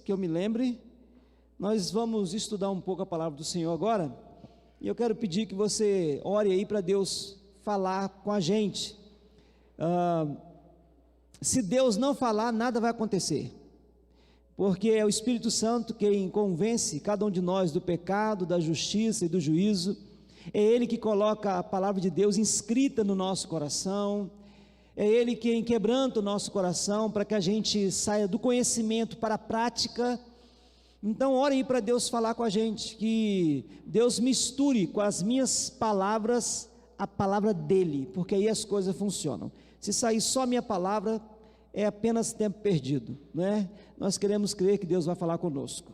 que eu me lembre, nós vamos estudar um pouco a palavra do Senhor agora, e eu quero pedir que você ore aí para Deus falar com a gente. Se Deus não falar, nada vai acontecer, porque é o Espírito Santo quem convence cada um de nós do pecado, da justiça e do juízo. É Ele que coloca a palavra de Deus inscrita no nosso coração, é Ele quem quebranta o nosso coração para que a gente saia do conhecimento para a prática. Então ore aí para Deus falar com a gente, que Deus misture com as minhas palavras a palavra dEle, porque aí as coisas funcionam. Se sair só a minha palavra, é apenas tempo perdido, né? Nós queremos crer que Deus vai falar conosco.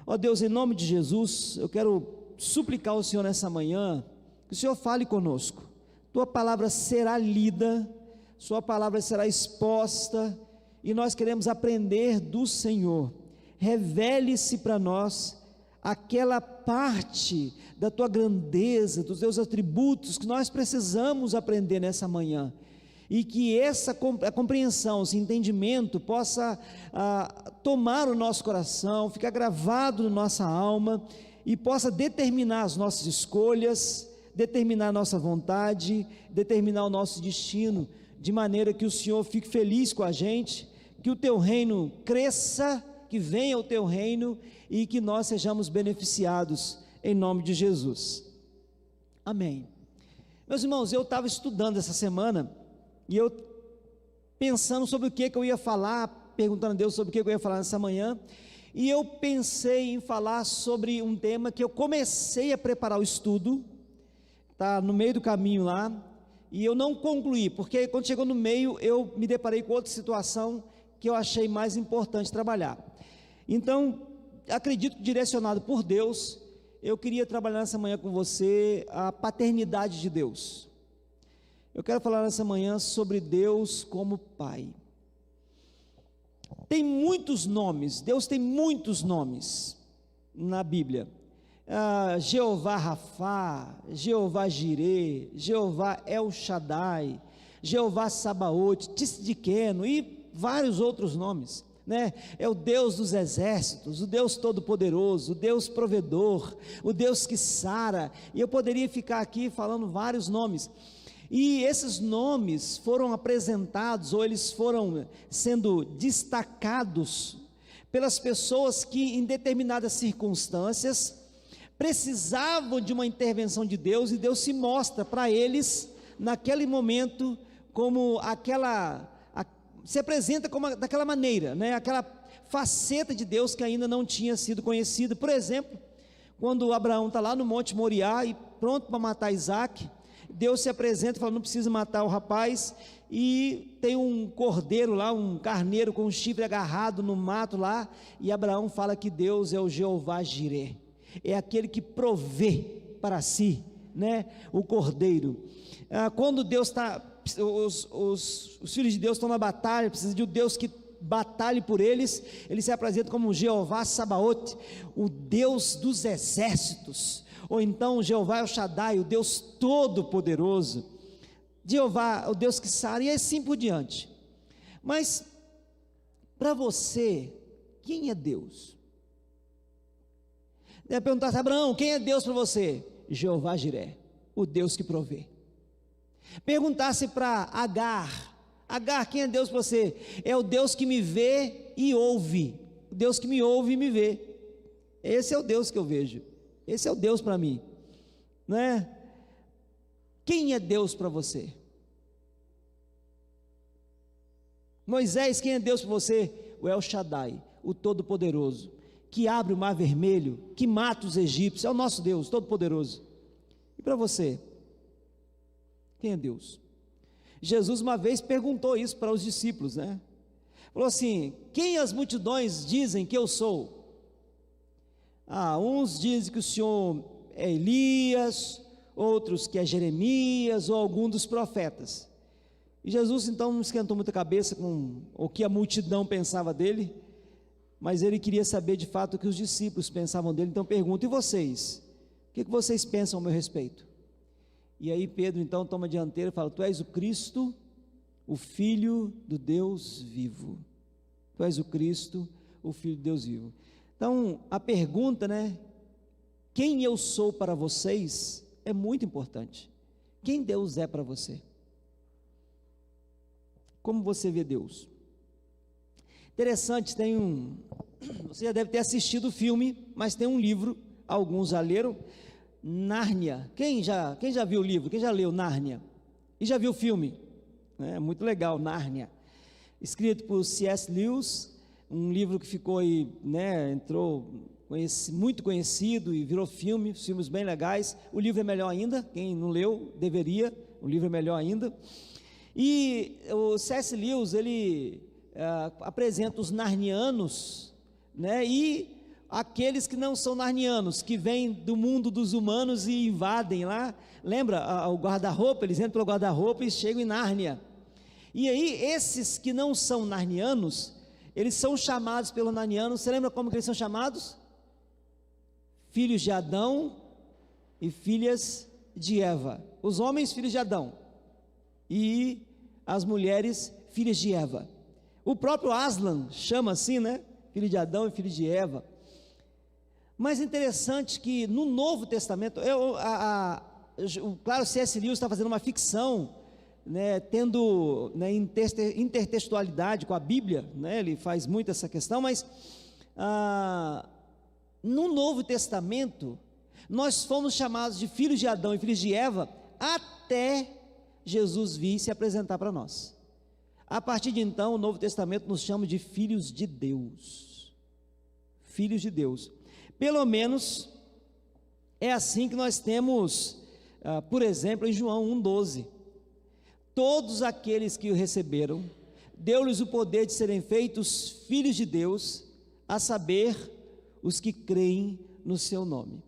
Ó Deus, em nome de Jesus, eu quero suplicar ao Senhor nessa manhã, que o Senhor fale conosco. Tua palavra será lida, Sua palavra será exposta, e nós queremos aprender do Senhor. Revele-se para nós aquela parte da Tua grandeza, dos Teus atributos, que nós precisamos aprender nessa manhã, e que a compreensão, esse entendimento possa tomar o nosso coração, ficar gravado na nossa alma, e possa determinar as nossas escolhas, determinar a nossa vontade, determinar o nosso destino, de maneira que o Senhor fique feliz com a gente, que o Teu reino cresça, que venha o Teu reino, e que nós sejamos beneficiados, em nome de Jesus, amém. Meus irmãos, eu estava estudando essa semana, e eu pensando sobre o que eu ia falar, perguntando a Deus sobre o que eu ia falar nessa manhã, e eu pensei em falar sobre um tema que eu comecei a preparar o estudo, está no meio do caminho lá, e eu não concluí, porque quando chegou no meio, eu me deparei com outra situação, que eu achei mais importante trabalhar. Então, acredito que direcionado por Deus, eu queria trabalhar nessa manhã com você, a paternidade de Deus. Eu quero falar nessa manhã sobre Deus como Pai. Tem muitos nomes, Deus tem muitos nomes na Bíblia. Jeová Rafá, Jeová Jirê, Jeová El Shaddai, Jeová Sabaote, Tisdiqueno e vários outros nomes, né? É o Deus dos exércitos, o Deus todo-poderoso, o Deus provedor, o Deus que sara, e eu poderia ficar aqui falando vários nomes. E esses nomes foram apresentados, ou eles foram sendo destacados pelas pessoas que em determinadas circunstâncias precisavam de uma intervenção de Deus, e Deus se mostra para eles naquele momento como se apresenta como daquela maneira, né? Aquela faceta de Deus que ainda não tinha sido conhecida. Por exemplo, quando Abraão está lá no Monte Moriá e pronto para matar Isaac, Deus se apresenta e fala: não precisa matar o rapaz, e tem um cordeiro lá, um carneiro com um chifre agarrado no mato lá, e Abraão fala que Deus é o Jeová Jirê, é aquele que provê para si, né, o cordeiro. Quando Deus está, os filhos de Deus estão na batalha, precisa de um Deus que batalhe por eles, ele se apresenta como Jeová Sabaote, o Deus dos exércitos, ou então Jeová El Shaddai, o Deus todo-poderoso, Jeová, o Deus que sara, e assim por diante. Mas, para você, quem é Deus? Deve perguntar: Abraão, quem é Deus para você? Jeová Jiré, o Deus que provê. Perguntasse para Agar, quem é Deus para você? É o Deus que me vê e ouve, o Deus que me ouve e me vê. Esse é o Deus que eu vejo, esse é o Deus para mim, não é? Quem é Deus para você? Moisés, quem é Deus para você? O El Shaddai, o Todo-Poderoso, que abre o mar vermelho, que mata os egípcios, é o nosso Deus, Todo-Poderoso. E para você, quem é Deus? Jesus uma vez perguntou isso para os discípulos, né? Falou assim: quem as multidões dizem que eu sou? Uns dizem que o Senhor é Elias, outros que é Jeremias, ou algum dos profetas. E Jesus então não esquentou muita cabeça com o que a multidão pensava dele, mas ele queria saber de fato o que os discípulos pensavam dele. Então pergunta: e vocês? O que vocês pensam a meu respeito? E aí Pedro então toma a dianteira e fala: tu és o Cristo, o Filho do Deus vivo. Tu és o Cristo, o Filho de Deus vivo. Então, a pergunta, né? Quem eu sou para vocês é muito importante. Quem Deus é para você? Como você vê Deus? Interessante, você já deve ter assistido o filme, mas tem um livro, alguns já leram, Nárnia. Quem já viu o livro? Quem já leu Nárnia? E já viu o filme? É muito legal, Nárnia. Escrito por C.S. Lewis, um livro que ficou aí, muito conhecido e virou filmes bem legais. O livro é melhor ainda, quem não leu, deveria, o livro é melhor ainda. E o C.S. Lewis, ele apresenta os narnianos, né, e aqueles que não são narnianos, que vêm do mundo dos humanos e invadem lá, lembra o guarda-roupa, eles entram pelo guarda-roupa e chegam em Nárnia, e aí esses que não são narnianos, eles são chamados pelos narnianos, você lembra como que eles são chamados? Filhos de Adão e filhas de Eva, os homens filhos de Adão, e as mulheres filhas de Eva. O próprio Aslan chama assim, né? Filho de Adão e filho de Eva. Mas é interessante que no Novo Testamento, claro, C.S. Lewis está fazendo uma ficção, né, tendo, né, intertextualidade com a Bíblia, né, ele faz muito essa questão, mas no Novo Testamento, nós fomos chamados de filhos de Adão e filhos de Eva, até Jesus vir se apresentar para nós. A partir de então, o Novo Testamento nos chama de filhos de Deus. Filhos de Deus. Pelo menos é assim que nós temos, por exemplo, em João 1,12. Todos aqueles que o receberam, deu-lhes o poder de serem feitos filhos de Deus, a saber, os que creem no seu nome.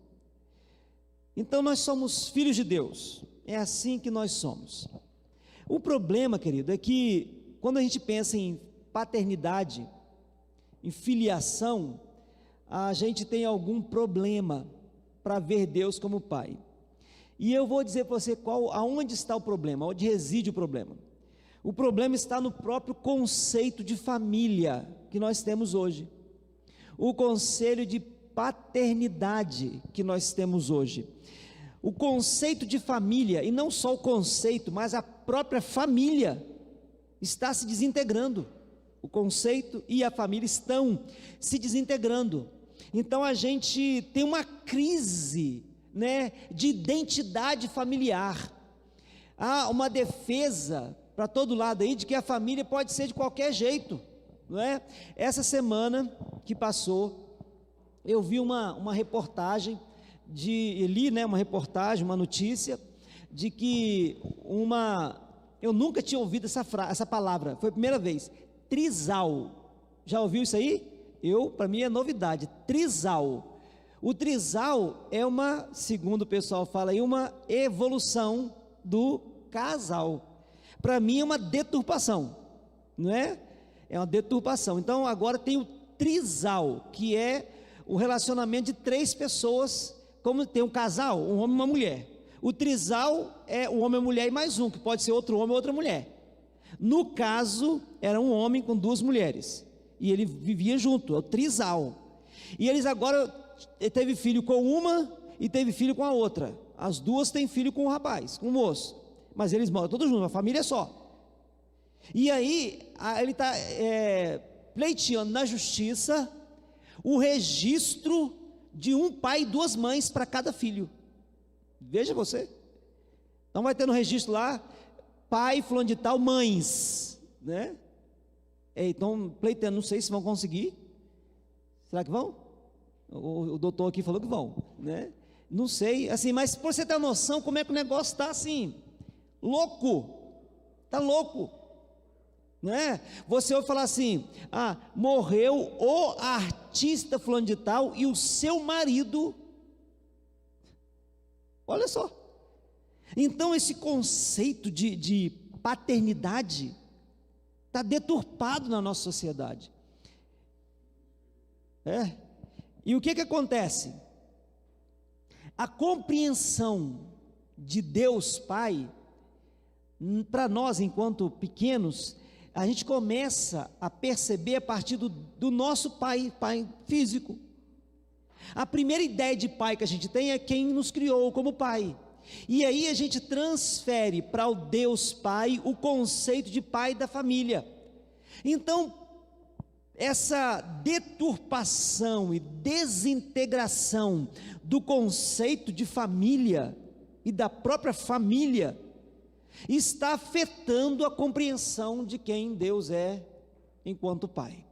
Então nós somos filhos de Deus, é assim que nós somos. O problema, querido, é que quando a gente pensa em paternidade, em filiação, a gente tem algum problema para ver Deus como Pai. E eu vou dizer para você aonde está o problema, onde reside o problema. O problema está no próprio conceito de família que nós temos hoje. O conceito de paternidade que nós temos hoje. O conceito de família, e não só o conceito, mas a própria família, está se desintegrando. O conceito e a família estão se desintegrando. Então a gente tem uma crise, né, de identidade familiar. Há uma defesa para todo lado aí de que a família pode ser de qualquer jeito, não é? Essa semana que passou, eu vi uma reportagem li, né, uma reportagem, uma notícia de que eu nunca tinha ouvido essa palavra, foi a primeira vez, trisal. Já ouviu isso aí? Para mim é novidade, trisal. O trisal é segundo o pessoal fala aí, uma evolução do casal. Para mim é uma deturpação, não é? É uma deturpação. Então agora tem o trisal, que é o relacionamento de 3 pessoas, como tem um casal, um homem e uma mulher. O trisal é o homem, a mulher e mais um, que pode ser outro homem ou outra mulher. No caso, era um homem com 2 mulheres, e ele vivia junto, é o trisal. E eles agora, teve filho com uma e teve filho com a outra. As 2 têm filho com o rapaz, com o moço, mas eles moram todos juntos, a família é só. E aí, ele está pleiteando na justiça o registro de um pai e 2 mães para cada filho. Veja você. Então vai ter no registro lá, pai fulano de tal, mães, né? Então pleiteando, não sei se vão conseguir. Será que vão? O doutor aqui falou que vão, né? Não sei, assim, mas por você ter uma noção como é que o negócio está assim, louco, está louco, né? Você ouve falar assim, morreu o artista fulano de tal e o seu marido, olha só. Então esse conceito de paternidade está deturpado na nossa sociedade. E o que acontece? A compreensão de Deus Pai, para nós enquanto pequenos, a gente começa a perceber a partir do nosso pai físico. A primeira ideia de pai que a gente tem é quem nos criou como pai. E aí a gente transfere para o Deus Pai o conceito de pai da família. Então, essa deturpação e desintegração do conceito de família e da própria família está afetando a compreensão de quem Deus é enquanto pai.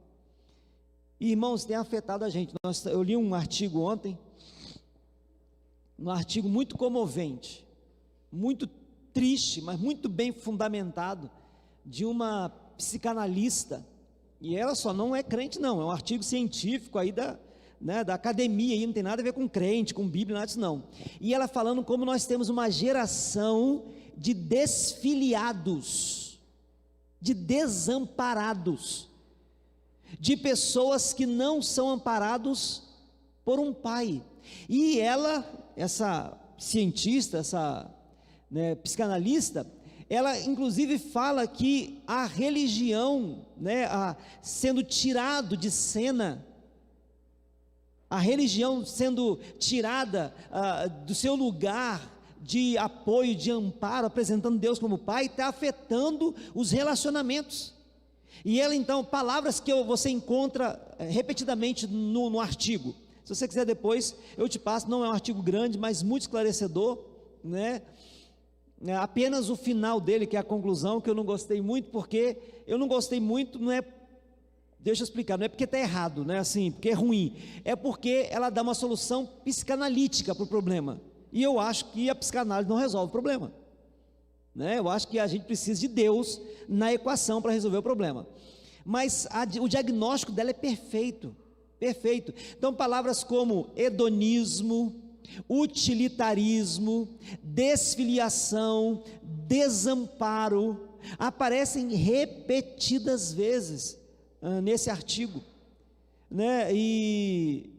E, irmãos, tem afetado a gente. Eu li um artigo ontem, um artigo muito comovente, muito triste, mas muito bem fundamentado, de uma psicanalista, e ela só não é crente não, é um artigo científico aí da academia, aí não tem nada a ver com crente, com Bíblia, nada disso não, e ela falando como nós temos uma geração de desfiliados, de desamparados, de pessoas que não são amparados por um pai. E ela, essa cientista, essa psicanalista, ela inclusive fala que a religião, sendo tirado de cena, a religião sendo tirada do seu lugar de apoio, de amparo, apresentando Deus como pai, está afetando os relacionamentos. E ela então, palavras que você encontra repetidamente no artigo, se você quiser depois eu te passo, não é um artigo grande, mas muito esclarecedor, apenas o final dele, que é a conclusão, que eu não gostei muito, porque eu não gostei muito, não é, deixa eu explicar, não é porque está errado, não é assim, porque é ruim, é porque ela dá uma solução psicanalítica para o problema, e eu acho que a psicanálise não resolve o problema, eu acho que a gente precisa de Deus na equação para resolver o problema, mas o diagnóstico dela é perfeito, perfeito. Então palavras como hedonismo, utilitarismo, desfiliação, desamparo, aparecem repetidas vezes nesse artigo, e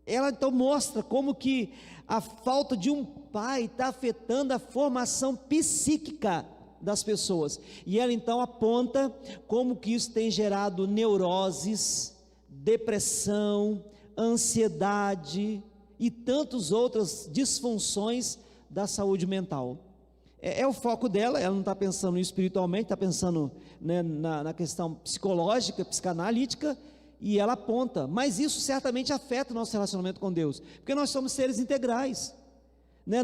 ela então mostra como que a falta de um pai está afetando a formação psíquica das pessoas, e ela então aponta como que isso tem gerado neuroses, depressão, ansiedade e tantas outras disfunções da saúde mental. É o foco dela, ela não está pensando espiritualmente, está pensando na questão psicológica, psicanalítica, e ela aponta, mas isso certamente afeta o nosso relacionamento com Deus, porque nós somos seres integrais,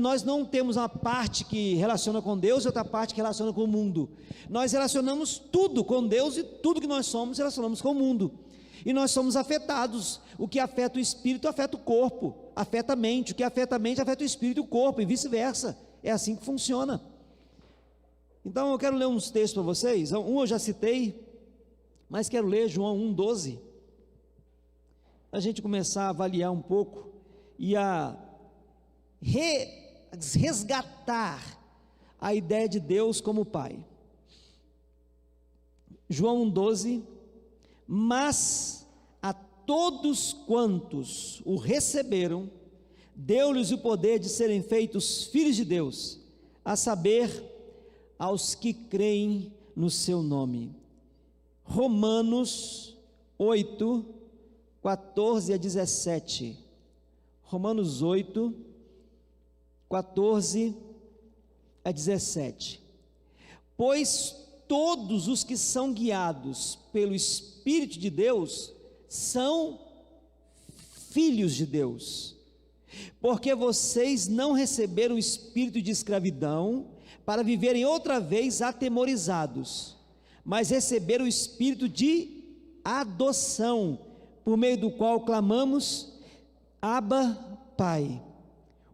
nós não temos uma parte que relaciona com Deus e outra parte que relaciona com o mundo, nós relacionamos tudo com Deus e tudo que nós somos relacionamos com o mundo, e nós somos afetados. O que afeta o espírito afeta o corpo, afeta a mente, o que afeta a mente afeta o espírito e o corpo, e vice-versa, é assim que funciona. Então eu quero ler uns textos para vocês, um eu já citei, mas quero ler João 1,12, para a gente começar a avaliar um pouco, e a resgatar a ideia de Deus como Pai. João 1,12, mas a todos quantos o receberam, deu-lhes o poder de serem feitos filhos de Deus, a saber, aos que creem no seu nome. Romanos 8, 14 a 17. Romanos 8, 14 a 17. Pois todos os que são guiados pelo Espírito de Deus são filhos de Deus, porque vocês não receberam o espírito de escravidão para viverem outra vez atemorizados, mas receberam o espírito de adoção, por meio do qual clamamos, Abba, Pai.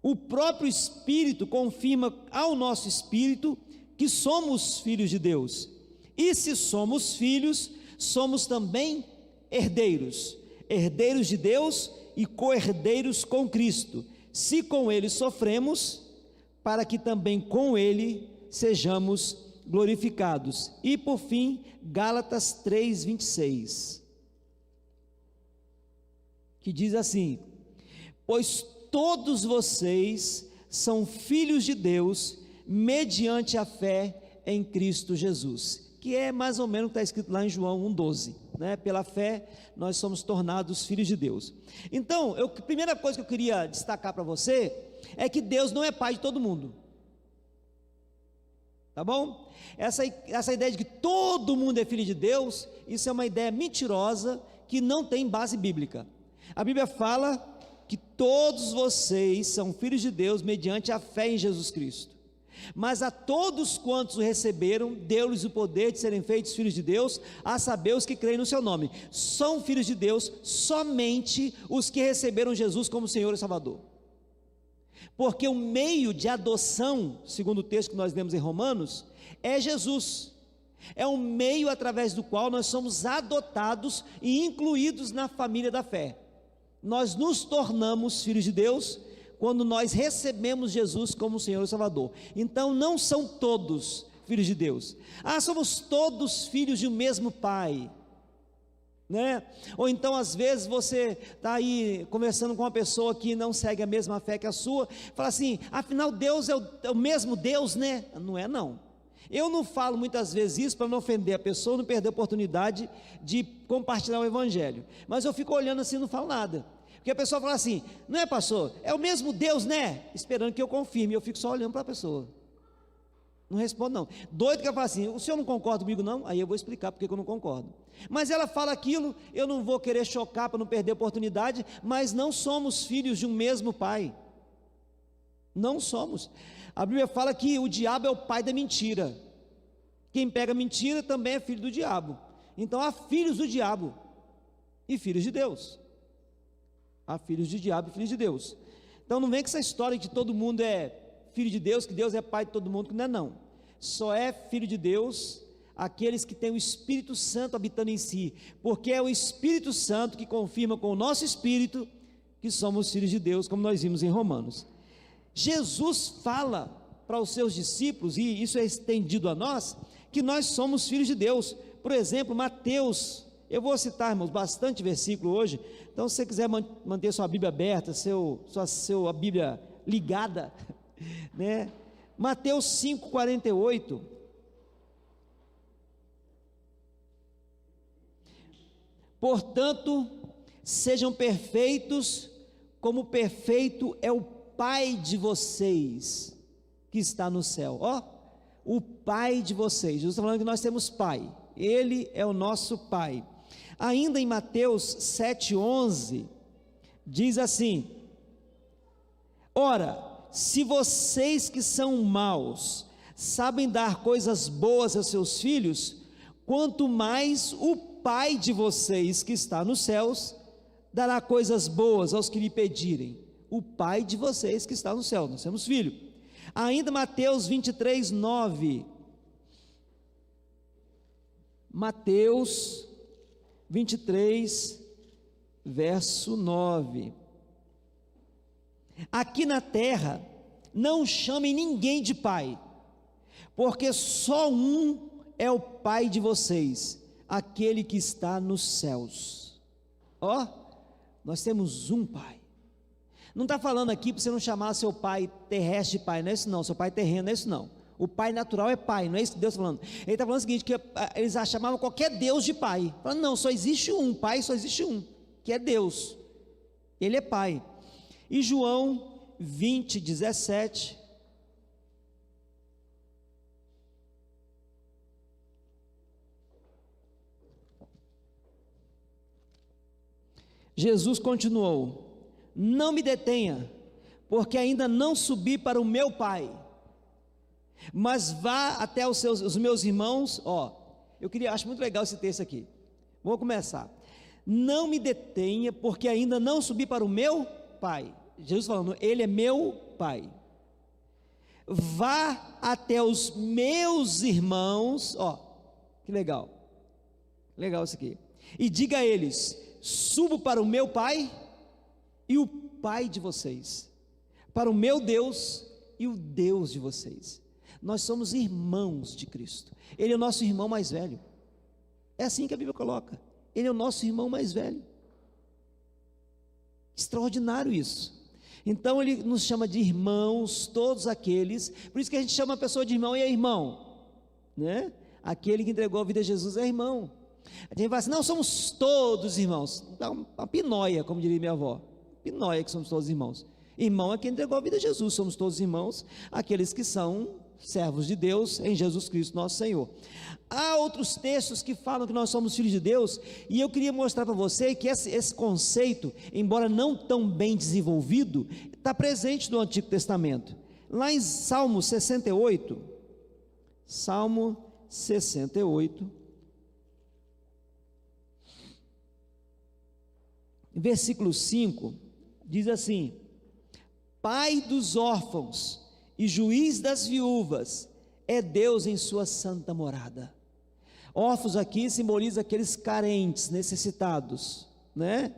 O próprio Espírito confirma ao nosso espírito que somos filhos de Deus, e se somos filhos, somos também herdeiros, herdeiros de Deus e co-herdeiros com Cristo, se com Ele sofremos, para que também com Ele sejamos glorificados. E por fim, Gálatas 3, 26, que diz assim: pois todos vocês são filhos de Deus, mediante a fé em Cristo Jesus. que é mais ou menos o que está escrito lá em João 1,12, né? Pela fé nós somos tornados filhos de Deus. Então, a primeira coisa que eu queria destacar para você é que Deus não é pai de todo mundo, tá bom? Essa ideia de que todo mundo é filho de Deus, isso é uma ideia mentirosa que não tem base bíblica. A Bíblia fala que todos vocês são filhos de Deus mediante a fé em Jesus Cristo. Mas a todos quantos o receberam, deu-lhes o poder de serem feitos filhos de Deus, a saber, os que creem no seu nome. São filhos de Deus somente os que receberam Jesus como Senhor e Salvador. Porque o meio de adoção, segundo o texto que nós lemos em Romanos, é Jesus. É um meio através do qual nós somos adotados e incluídos na família da fé. Nós nos tornamos filhos de Deus quando nós recebemos Jesus como Senhor e Salvador. Então não são todos filhos de Deus. Somos todos filhos de um mesmo pai, né? Ou então às vezes você está aí conversando com uma pessoa que não segue a mesma fé que a sua, fala assim, afinal Deus é o mesmo Deus, né? Não é não. Eu não falo muitas vezes isso para não ofender a pessoa, não perder a oportunidade de compartilhar o evangelho, mas eu fico olhando assim e não falo nada, porque a pessoa fala assim, não é pastor, é o mesmo Deus, né? Esperando que eu confirme, eu fico só olhando para a pessoa, não respondo não, doido que ela fala assim, o senhor não concorda comigo não? Aí eu vou explicar porque eu não concordo, mas ela fala aquilo, eu não vou querer chocar para não perder a oportunidade, mas não somos filhos de um mesmo pai, não somos. A Bíblia fala que o diabo é o pai da mentira, quem pega mentira também é filho do diabo, então há filhos do diabo e filhos de Deus, há filhos de diabo e filhos de Deus. Então não vem com essa história de que todo mundo é filho de Deus, que Deus é pai de todo mundo, que não é não, só é filho de Deus aqueles que têm o Espírito Santo habitando em si, porque é o Espírito Santo que confirma com o nosso espírito que somos filhos de Deus, como nós vimos em Romanos. Jesus fala para os seus discípulos, e isso é estendido a nós, que nós somos filhos de Deus. Por exemplo, Mateus, eu vou citar, irmãos, bastante versículo hoje, então se você quiser manter sua Bíblia aberta, sua Bíblia ligada, né? Mateus 5,48, portanto, sejam perfeitos, como perfeito é o Pai de vocês, que está no céu. O Pai de vocês, Jesus está falando que nós temos Pai, Ele é o nosso Pai. Ainda em Mateus 7,11, diz assim, ora, se vocês que são maus, sabem dar coisas boas aos seus filhos, quanto mais o Pai de vocês que está nos céus, dará coisas boas aos que lhe pedirem. O Pai de vocês que está no céu, nós temos filho. Ainda Mateus 23:9, Mateus 23, verso 9, aqui na terra, não chamem ninguém de pai, porque só um é o Pai de vocês, aquele que está nos céus. Nós temos um Pai. Não está falando aqui para você não chamar seu pai terrestre de pai, não é isso não, seu pai terreno, não é isso não. O pai natural é pai, não é isso que Deus está falando. Ele está falando o seguinte, que eles chamavam qualquer Deus de pai. Falando, não, só existe um, pai só existe um, que é Deus. Ele é pai. E João 20:17, Jesus continuou, não me detenha, porque ainda não subi para o meu Pai, mas vá até os meus irmãos. Acho muito legal esse texto aqui. Vamos começar. Não me detenha, porque ainda não subi para o meu Pai. Jesus falando, Ele é meu Pai. Vá até os meus irmãos, que legal, legal isso aqui, e diga a eles, subo para o meu Pai e o Pai de vocês, para o meu Deus e o Deus de vocês. Nós somos irmãos de Cristo, Ele é o nosso irmão mais velho, é assim que a Bíblia coloca, Ele é o nosso irmão mais velho, extraordinário isso. Então Ele nos chama de irmãos, todos aqueles, por isso que a gente chama a pessoa de irmão, e é irmão, né? aquele que entregou a vida a Jesus é irmão. A gente fala assim, não, somos todos irmãos. Dá uma pinóia, como diria minha avó, pinóia que somos todos irmãos. Irmão é quem entregou a vida a Jesus, somos todos irmãos, aqueles que são servos de Deus em Jesus Cristo nosso Senhor. Há outros textos que falam que nós somos filhos de Deus, e eu queria mostrar para você que esse conceito, embora não tão bem desenvolvido, está presente no Antigo Testamento. Lá em Salmo 68, versículo 5, diz assim: Pai dos órfãos e juiz das viúvas é Deus em sua santa morada. Órfãos aqui simboliza aqueles carentes, necessitados, né?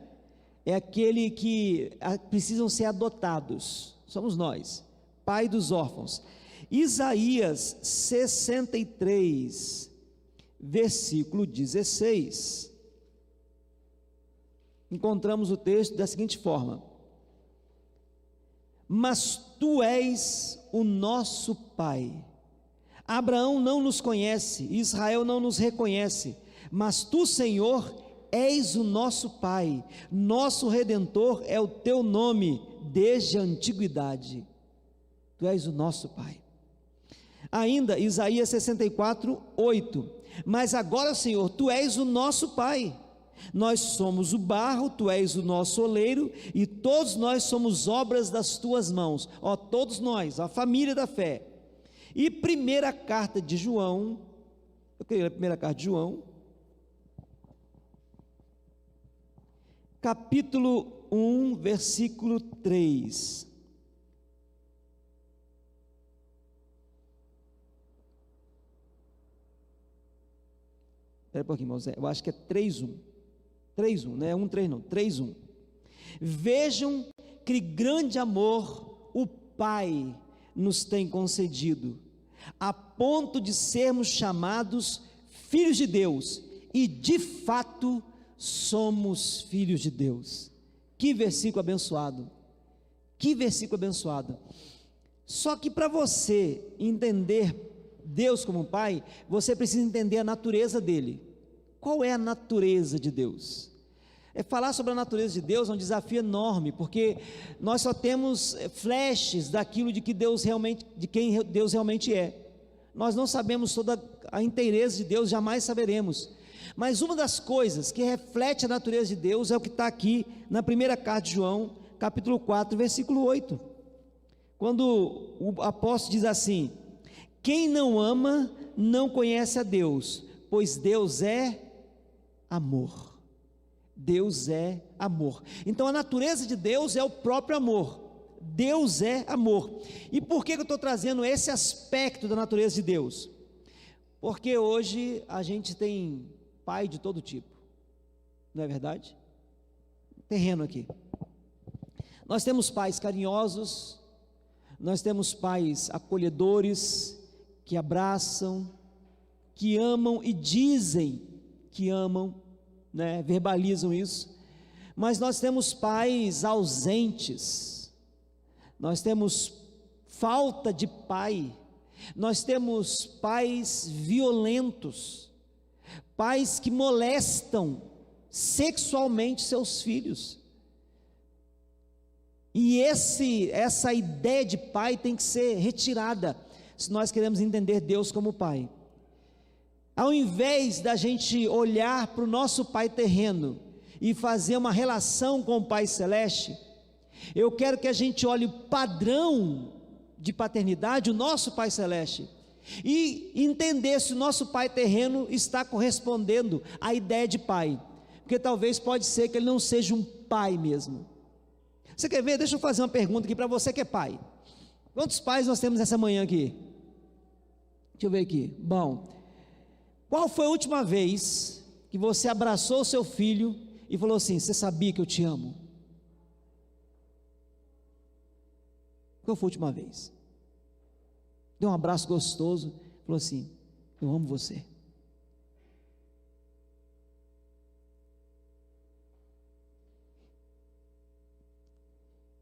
É aquele que precisam ser adotados, somos nós, pai dos órfãos. Isaías 63, versículo 16, encontramos o texto da seguinte forma: Mas tu és o nosso Pai. Abraão não nos conhece, Israel não nos reconhece, mas tu, Senhor, és o nosso Pai, nosso Redentor é o teu nome desde a antiguidade. Tu és o nosso Pai. Ainda Isaías 64, 8: Mas agora, Senhor, tu és o nosso Pai. Nós somos o barro, tu és o nosso oleiro, e todos nós somos obras das tuas mãos. Ó, todos nós, a família da fé. E primeira carta de João, eu queria ler a primeira carta de João, capítulo 1, versículo 3. Espera um pouquinho, irmãos, eu acho que é 3:1. 3:1, não é 1:3 não, 3:1. Vejam que grande amor o Pai nos tem concedido, a ponto de sermos chamados filhos de Deus, e de fato somos filhos de Deus. Que versículo abençoado, que versículo abençoado. Só que para você entender Deus como Pai, você precisa entender a natureza dele. Qual é a natureza de Deus? Falar sobre a natureza de Deus é um desafio enorme, porque nós só temos flashes daquilo de quem Deus realmente é. Nós não sabemos toda a inteireza de Deus, jamais saberemos. Mas uma das coisas que reflete a natureza de Deus é o que está aqui na primeira carta de João, capítulo 4, versículo 8. Quando o apóstolo diz assim: quem não ama não conhece a Deus, pois Deus é amor. Deus é amor. Então a natureza de Deus é o próprio amor. Deus é amor. E por que eu estou trazendo esse aspecto da natureza de Deus? Porque hoje a gente tem pai de todo tipo, não é verdade? Terreno aqui. Nós temos pais carinhosos, nós temos pais acolhedores, que abraçam, que amam e dizem que amam, né? Verbalizam isso. Mas nós temos pais ausentes, nós temos falta de pai, nós temos pais violentos, pais que molestam sexualmente seus filhos. E essa ideia de pai tem que ser retirada, se nós queremos entender Deus como pai. Ao invés da gente olhar para o nosso pai terreno e fazer uma relação com o Pai Celeste, eu quero que a gente olhe o padrão de paternidade, o nosso Pai Celeste, e entender se o nosso pai terreno está correspondendo à ideia de pai, porque talvez pode ser que ele não seja um pai mesmo. Você quer ver? Deixa eu fazer uma pergunta aqui para você que é pai. Quantos pais nós temos essa manhã aqui? Deixa eu ver aqui. Bom, qual foi a última vez que você abraçou o seu filho e falou assim: você sabia que eu te amo? Qual foi a última vez? Deu um abraço gostoso, falou assim: eu amo você.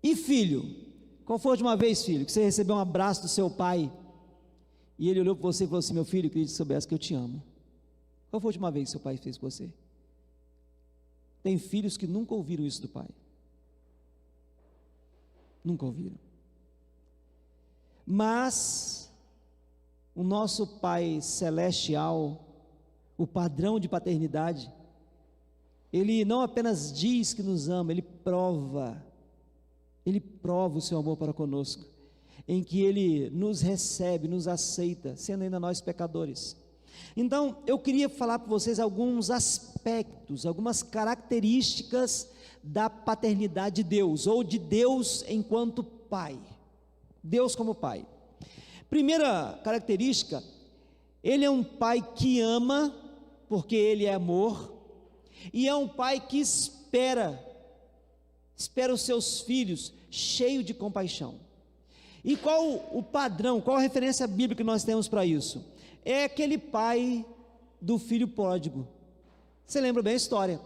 E filho, qual foi a última vez, filho, que você recebeu um abraço do seu pai E ele olhou para você e falou assim: meu filho, eu queria que você soubesse que eu te amo. Qual foi a última vez que seu pai fez com você? Tem filhos que nunca ouviram isso do pai. Nunca ouviram. Mas o nosso Pai Celestial, o padrão de paternidade, Ele não apenas diz que nos ama, Ele prova o seu amor para conosco, em que Ele nos recebe, nos aceita, sendo ainda nós pecadores. Então, eu queria falar para vocês alguns aspectos, algumas características da paternidade de Deus, ou de Deus enquanto Pai. Deus como Pai. Primeira característica, Ele é um Pai que ama, porque Ele é amor, e é um Pai que espera os seus filhos, cheio de compaixão. E qual o padrão, qual a referência bíblica que nós temos para isso? É aquele pai do filho pródigo. Você lembra bem a história?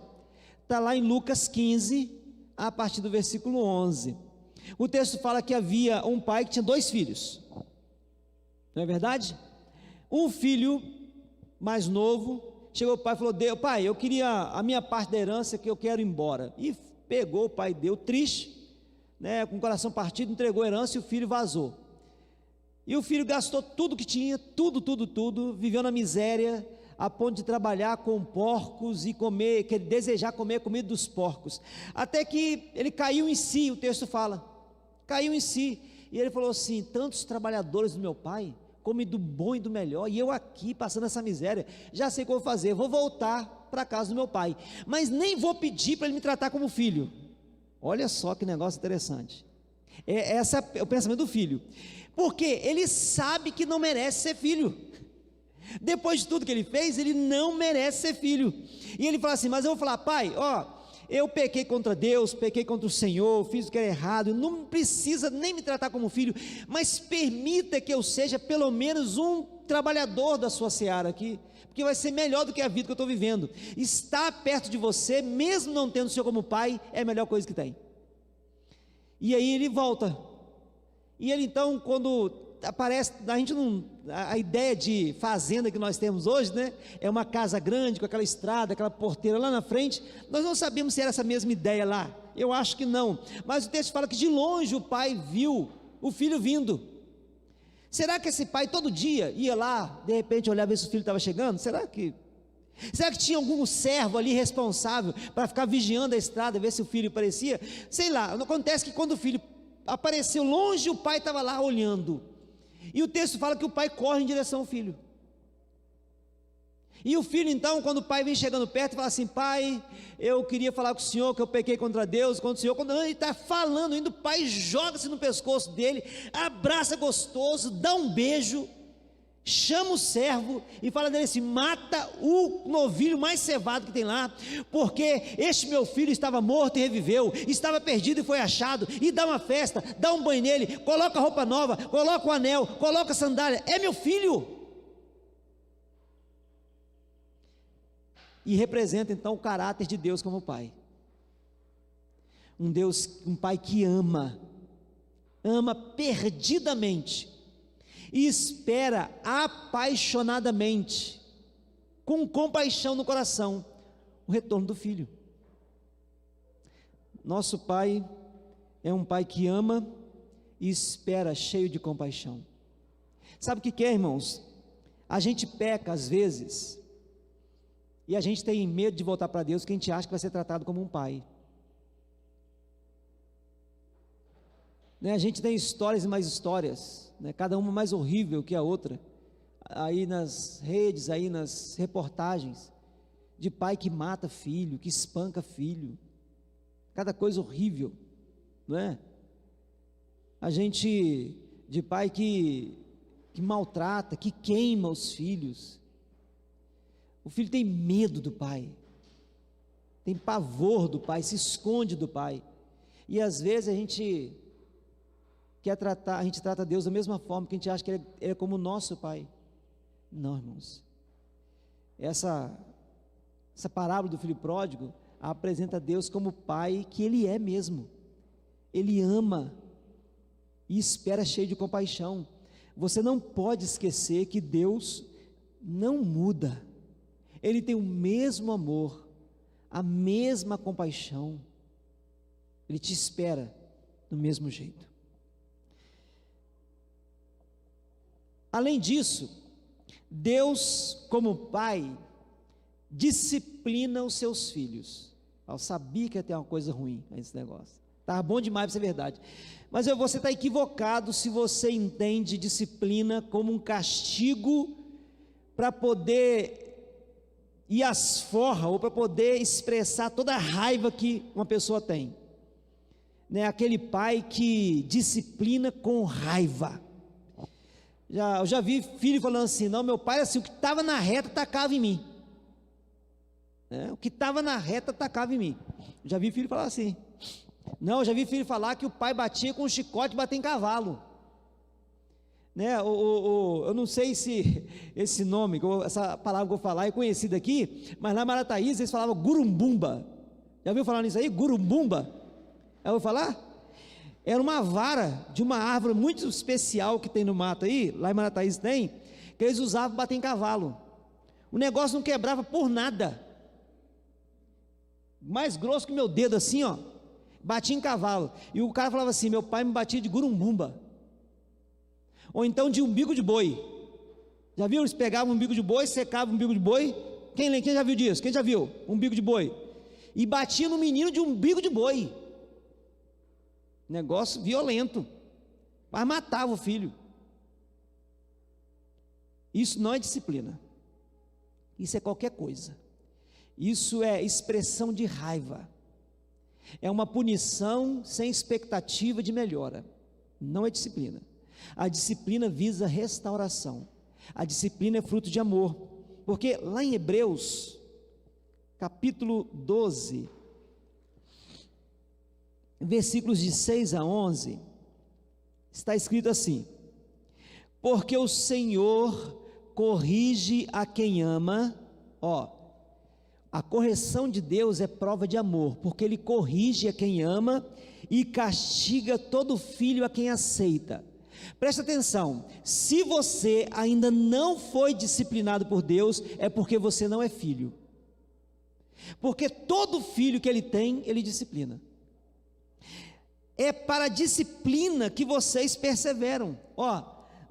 Está lá em Lucas 15, a partir do versículo 11. O texto fala que havia um pai que tinha 2 filhos. Não é verdade? Um filho mais novo chegou ao pai e falou: pai, eu queria a minha parte da herança, que eu quero ir embora. E pegou, o pai deu, triste, né, com o coração partido, entregou a herança e o filho vazou. E o filho gastou tudo que tinha, tudo, viveu na miséria, a ponto de trabalhar com porcos e comer, desejar comer a comida dos porcos, até que ele caiu em si. O texto fala, caiu em si, e ele falou assim: tantos trabalhadores do meu pai comem do bom e do melhor, e eu aqui passando essa miséria, já sei o que eu vou fazer, vou voltar para a casa do meu pai, mas nem vou pedir para ele me tratar como filho. Olha só que negócio interessante. Esse é o pensamento do filho, porque ele sabe que não merece ser filho. Depois de tudo que ele fez, ele não merece ser filho. E ele fala assim: mas eu vou falar, pai, eu pequei contra Deus, pequei contra o Senhor, fiz o que era errado, não precisa nem me tratar como filho, mas permita que eu seja pelo menos um trabalhador da sua seara aqui, porque vai ser melhor do que a vida que eu estou vivendo. Estar perto de você, mesmo não tendo o Senhor como pai, é a melhor coisa que tem. E aí ele volta, e ele então, quando aparece, a ideia de fazenda que nós temos hoje, né, é uma casa grande, com aquela estrada, aquela porteira lá na frente. Nós não sabemos se era essa mesma ideia lá, eu acho que não, mas o texto fala que de longe o pai viu o filho vindo. Será que esse pai todo dia ia lá, de repente olhava ver se o filho estava chegando? Será que tinha algum servo ali responsável para ficar vigiando a estrada, ver se o filho aparecia? Sei lá. Acontece que quando o filho apareceu longe, o pai estava lá olhando, e o texto fala que o pai corre em direção ao filho. E o filho então, quando o pai vem chegando perto, fala assim: pai, eu queria falar com o senhor que eu pequei contra Deus, contra o senhor. Quando ele está falando ainda, o pai joga-se no pescoço dele, abraça gostoso, dá um beijo, chama o servo e fala dele assim: mata o novilho mais cevado que tem lá, porque este meu filho estava morto e reviveu, estava perdido e foi achado, e dá uma festa, dá um banho nele, coloca roupa nova, coloca o anel, coloca a sandália, é meu filho. E representa então o caráter de Deus como pai. Um pai que ama perdidamente, e espera apaixonadamente, com compaixão no coração, o retorno do filho. Nosso pai é um pai que ama e espera, cheio de compaixão. Sabe o que é, irmãos? A gente peca às vezes, e a gente tem medo de voltar para Deus, porque a gente acha que vai ser tratado como um pai, né? A gente tem histórias e mais histórias, né? Cada uma mais horrível que a outra, aí nas redes, aí nas reportagens, de pai que mata filho, que espanca filho, cada coisa horrível, não é? A gente, de pai que maltrata, que queima os filhos. O filho tem medo do pai, tem pavor do pai, se esconde do pai, e às vezes a gente trata Deus da mesma forma, que a gente acha que ele é como o nosso pai. Não, irmãos, essa parábola do filho pródigo apresenta Deus como pai que ele é mesmo. Ele ama e espera, cheio de compaixão. você não pode esquecer que Deus não muda, Ele tem o mesmo amor, a mesma compaixão, Ele te espera do mesmo jeito. Além disso, Deus, como Pai, disciplina os seus filhos. Eu sabia que ia ter uma coisa ruim nesse negócio, estava bom demais para ser verdade, mas você está equivocado se você entende disciplina como um castigo para poder ir às forras, ou para poder expressar toda a raiva que uma pessoa tem, né? Aquele pai que disciplina com raiva. Eu já vi filho falando assim: não, meu pai, assim, o que estava na reta tacava em mim, né? O que estava na reta tacava em mim. Já vi filho falar assim. Não, eu já vi filho falar que o pai batia com um chicote e batia em cavalo, né? Eu não sei se esse nome, essa palavra que eu vou falar é conhecida aqui, mas lá em Marataízes eles falavam gurumbumba. Já ouviu falar nisso aí? Gurumbumba? Eu vou falar? Era uma vara de uma árvore muito especial que tem no mato aí, lá em Marataízes tem, que eles usavam para bater em cavalo. O negócio não quebrava por nada, mais grosso que meu dedo assim, ó, batia em cavalo. E o cara falava assim: meu pai me batia de gurumbumba, ou então de umbigo de boi. Já viu? Eles pegavam um umbigo de boi, secavam o umbigo de boi. Quem já viu disso? Quem já viu? Umbigo de boi. E batia no menino de umbigo de boi. Negócio violento, mas matava o filho. Isso não é disciplina, isso é qualquer coisa. Isso é expressão de raiva, é uma punição sem expectativa de melhora. Não é disciplina. A disciplina visa restauração, a disciplina é fruto de amor, porque lá em Hebreus capítulo 12, versículos de 6 a 11, está escrito assim: porque o Senhor corrige a quem ama. A correção de Deus é prova de amor, porque Ele corrige a quem ama e castiga todo filho a quem aceita. Presta atenção, se você ainda não foi disciplinado por Deus, é porque você não é filho, porque todo filho que Ele tem, Ele disciplina. É para a disciplina que vocês perseveram.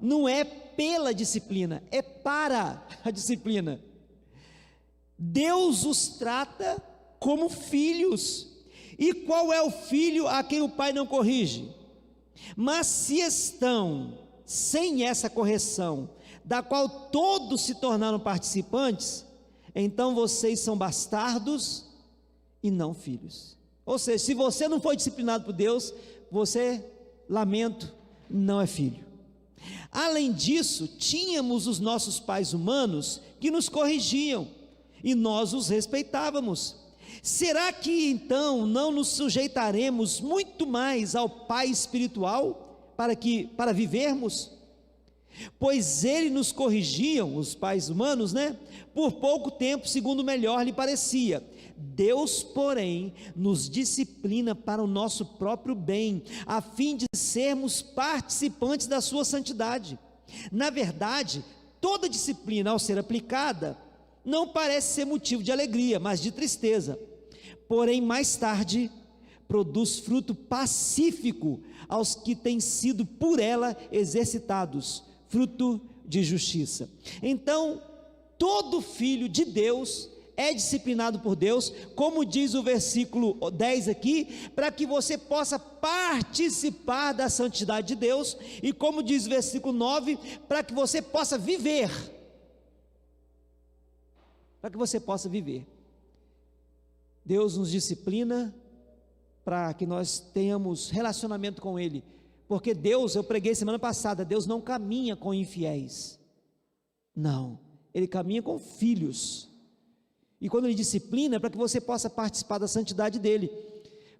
Não é pela disciplina, é para a disciplina. Deus os trata como filhos. E qual é o filho a quem o pai não corrige? Mas se estão sem essa correção, da qual todos se tornaram participantes, então vocês são bastardos e não filhos. Ou seja, se você não foi disciplinado por Deus, você, lamento, não é filho. Além disso, tínhamos os nossos pais humanos que nos corrigiam e nós os respeitávamos. Será que então não nos sujeitaremos muito mais ao Pai espiritual para vivermos? Pois ele nos corrigiam, os pais humanos, por pouco tempo, segundo melhor lhe parecia. Deus, porém, nos disciplina para o nosso próprio bem, a fim de sermos participantes da sua santidade. Na verdade, toda disciplina, ao ser aplicada, não parece ser motivo de alegria, mas de tristeza. Porém, mais tarde, produz fruto pacífico aos que têm sido por ela exercitados, fruto de justiça. Então, todo filho de Deus é disciplinado por Deus, como diz o versículo 10 aqui, para que você possa participar da santidade de Deus, e como diz o versículo 9, para que você possa viver. Para que você possa viver. Deus nos disciplina para que nós tenhamos relacionamento com Ele, porque Deus, eu preguei semana passada, Deus não caminha com infiéis, não, Ele caminha com filhos, e quando Ele disciplina é para que você possa participar da santidade dEle,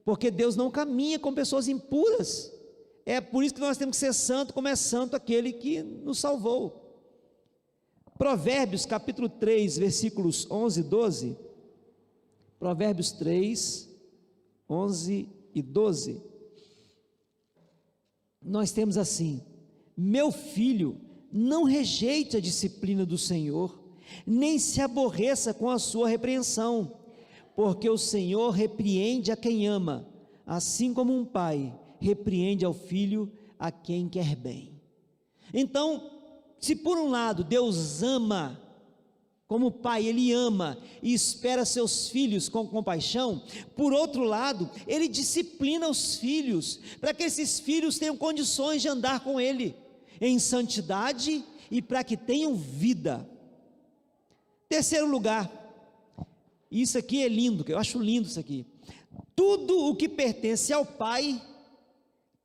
porque Deus não caminha com pessoas impuras. É por isso que nós temos que ser santo, como é santo aquele que nos salvou. Provérbios capítulo 3, versículos 11 e 12, Provérbios 3, 11 e 12, nós temos assim: Meu filho, não rejeite a disciplina do Senhor, nem se aborreça com a sua repreensão, porque o Senhor repreende a quem ama, assim como um pai repreende ao filho a quem quer bem. Então, se por um lado Deus ama, como pai ele ama e espera seus filhos com compaixão, por outro lado, ele disciplina os filhos, para que esses filhos tenham condições de andar com ele, em santidade e para que tenham vida. Terceiro lugar, isso aqui é lindo, eu acho lindo isso aqui, tudo o que pertence ao pai,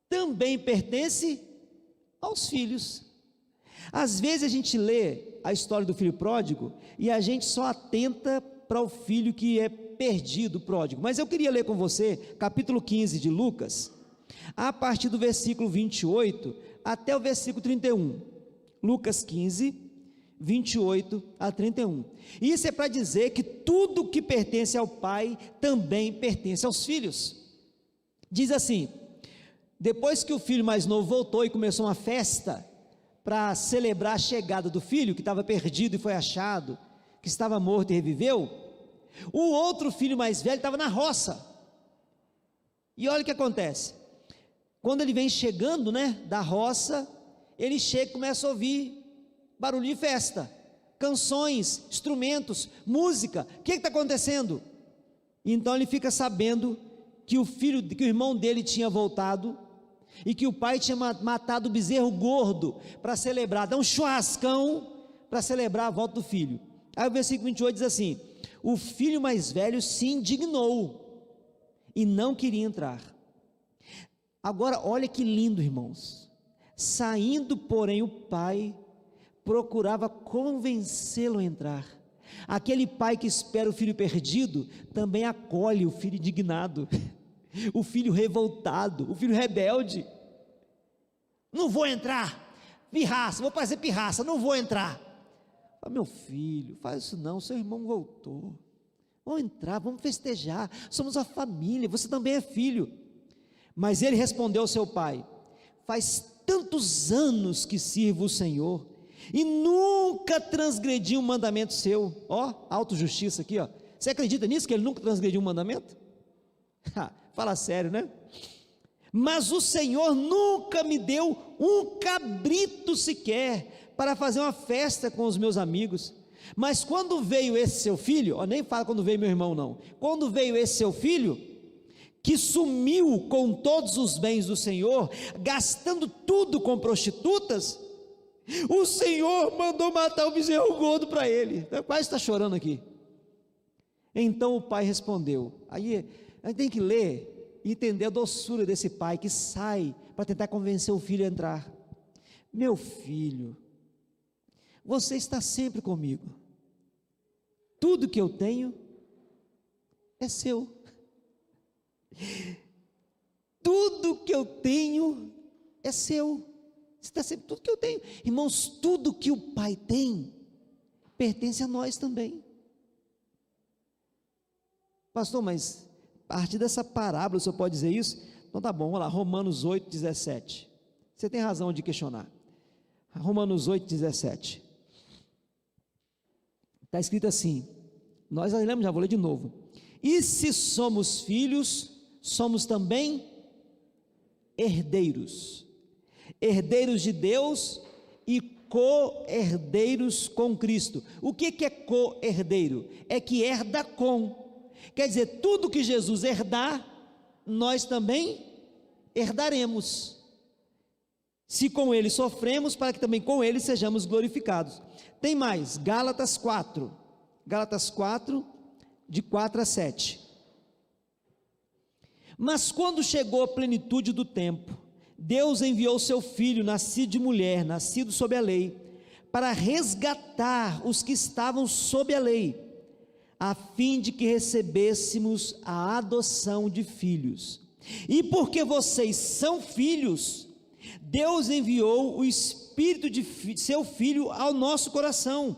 também pertence aos filhos. Às vezes a gente lê a história do filho pródigo, e a gente só atenta para o filho que é perdido, pródigo, mas eu queria ler com você, capítulo 15 de Lucas, a partir do versículo 28, até o versículo 31, Lucas 15, 28 a 31, isso é para dizer que tudo que pertence ao pai, também pertence aos filhos. Diz assim: depois que o filho mais novo voltou e começou uma festa, para celebrar a chegada do filho, que estava perdido e foi achado, que estava morto e reviveu, o outro filho mais velho estava na roça, e olha o que acontece, quando ele vem chegando, da roça, ele chega e começa a ouvir barulho de festa, canções, instrumentos, música, o que está acontecendo? Então ele fica sabendo que o irmão dele tinha voltado, e que o pai tinha matado o bezerro gordo, para celebrar, dar um churrascão, para celebrar a volta do filho. Aí o versículo 28 diz assim: o filho mais velho se indignou, e não queria entrar. Agora olha que lindo, irmãos, saindo porém o pai, procurava convencê-lo a entrar. Aquele pai que espera o filho perdido, também acolhe o filho indignado, o filho revoltado, o filho rebelde. Não vou entrar, pirraça, vou fazer pirraça, não vou entrar. Fala, meu filho, faz isso não, seu irmão voltou, vamos entrar, vamos festejar, somos a família, você também é filho. Mas ele respondeu ao seu pai: faz tantos anos que sirvo o Senhor, e nunca transgredi um mandamento seu. Autojustiça aqui, você acredita nisso, que ele nunca transgrediu um mandamento? Fala sério, né? Mas o Senhor nunca me deu um cabrito sequer, para fazer uma festa com os meus amigos. Mas quando veio esse seu filho, nem fala quando veio meu irmão não, quando veio esse seu filho, que sumiu com todos os bens do Senhor, gastando tudo com prostitutas, o Senhor mandou matar o bezerro gordo para ele. Quase está chorando aqui. Então o pai respondeu. Aí a gente tem que ler e entender a doçura desse pai que sai para tentar convencer o filho a entrar. Meu filho, você está sempre comigo, tudo que eu tenho é seu, tudo que eu tenho é seu, você está sempre, tudo que eu tenho, irmãos, tudo que o pai tem, pertence a nós também. Pastor, mas a partir dessa parábola o senhor pode dizer isso? Então tá bom, vamos lá, Romanos 8, 17, você tem razão de questionar. Romanos 8, 17, está escrito assim, nós lemos, já vou ler de novo: e se somos filhos, somos também herdeiros, herdeiros de Deus e co-herdeiros com Cristo. O que é co-herdeiro? É que herda com, quer dizer, tudo que Jesus herdar, nós também herdaremos, se com ele sofremos, para que também com ele sejamos glorificados. Tem mais, Gálatas 4, de 4 a 7, mas quando chegou a plenitude do tempo, Deus enviou seu filho, nascido de mulher, nascido sob a lei, para resgatar os que estavam sob a lei, a fim de que recebêssemos a adoção de filhos. E porque vocês são filhos, Deus enviou o Espírito de seu Filho ao nosso coração,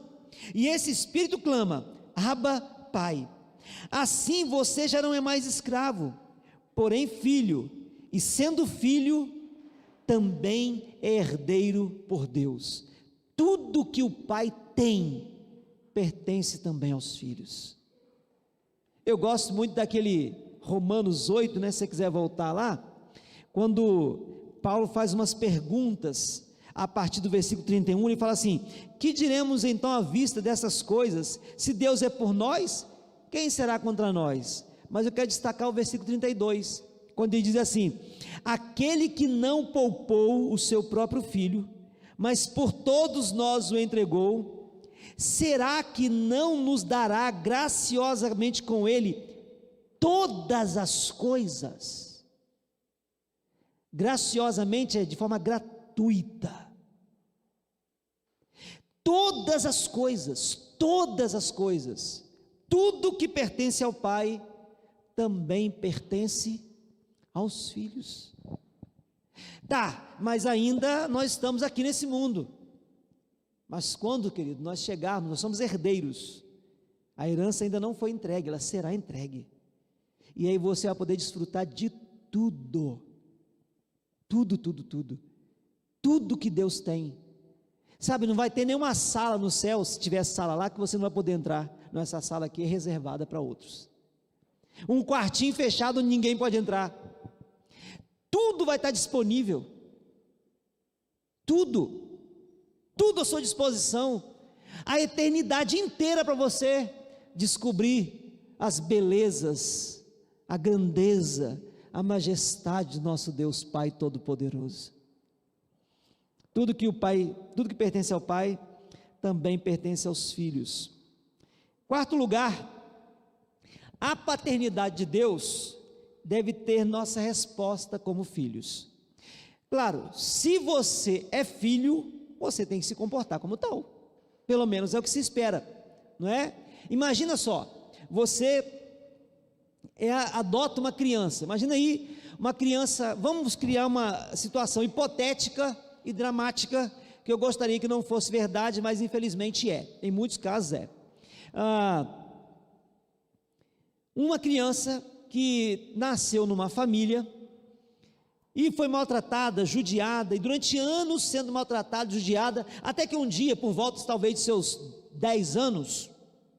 e esse Espírito clama: Abba, Pai. Assim você já não é mais escravo, porém filho, e sendo filho, também é herdeiro por Deus. Tudo que o pai tem pertence também aos filhos. Eu gosto muito daquele Romanos 8, né? Se você quiser voltar lá, quando Paulo faz umas perguntas a partir do versículo 31, ele fala assim: que diremos então à vista dessas coisas? Se Deus é por nós, quem será contra nós? Mas eu quero destacar o versículo 32, quando ele diz assim: aquele que não poupou o seu próprio filho, mas por todos nós o entregou, será que não nos dará graciosamente com ele todas as coisas? Graciosamente é de forma gratuita. Todas as coisas, tudo que pertence ao Pai, também pertence aos filhos. Tá, mas ainda nós estamos aqui nesse mundo. Mas quando, querido, nós chegarmos, nós somos herdeiros. A herança ainda não foi entregue, ela será entregue. E aí você vai poder desfrutar de tudo. Tudo que Deus tem. Sabe, não vai ter nenhuma sala no céu, se tiver sala lá, que você não vai poder entrar. Não, essa sala aqui é reservada para outros. Um quartinho fechado onde ninguém pode entrar. Tudo vai estar disponível. Tudo à sua disposição. A eternidade inteira para você descobrir as belezas, a grandeza, a majestade do nosso Deus Pai Todo-Poderoso. Tudo que pertence ao Pai, também pertence aos filhos. Quarto lugar, a paternidade de Deus deve ter nossa resposta como filhos. Claro, se você é filho, você tem que se comportar como tal. Pelo menos é o que se espera, não é? Imagina só, você adota uma criança. Imagina aí uma criança. Vamos criar uma situação hipotética e dramática, que eu gostaria que não fosse verdade, mas infelizmente em muitos casos é. Uma criança que nasceu numa família e foi maltratada, judiada, e durante anos sendo maltratada, judiada, até que um dia, por volta talvez de seus 10 anos,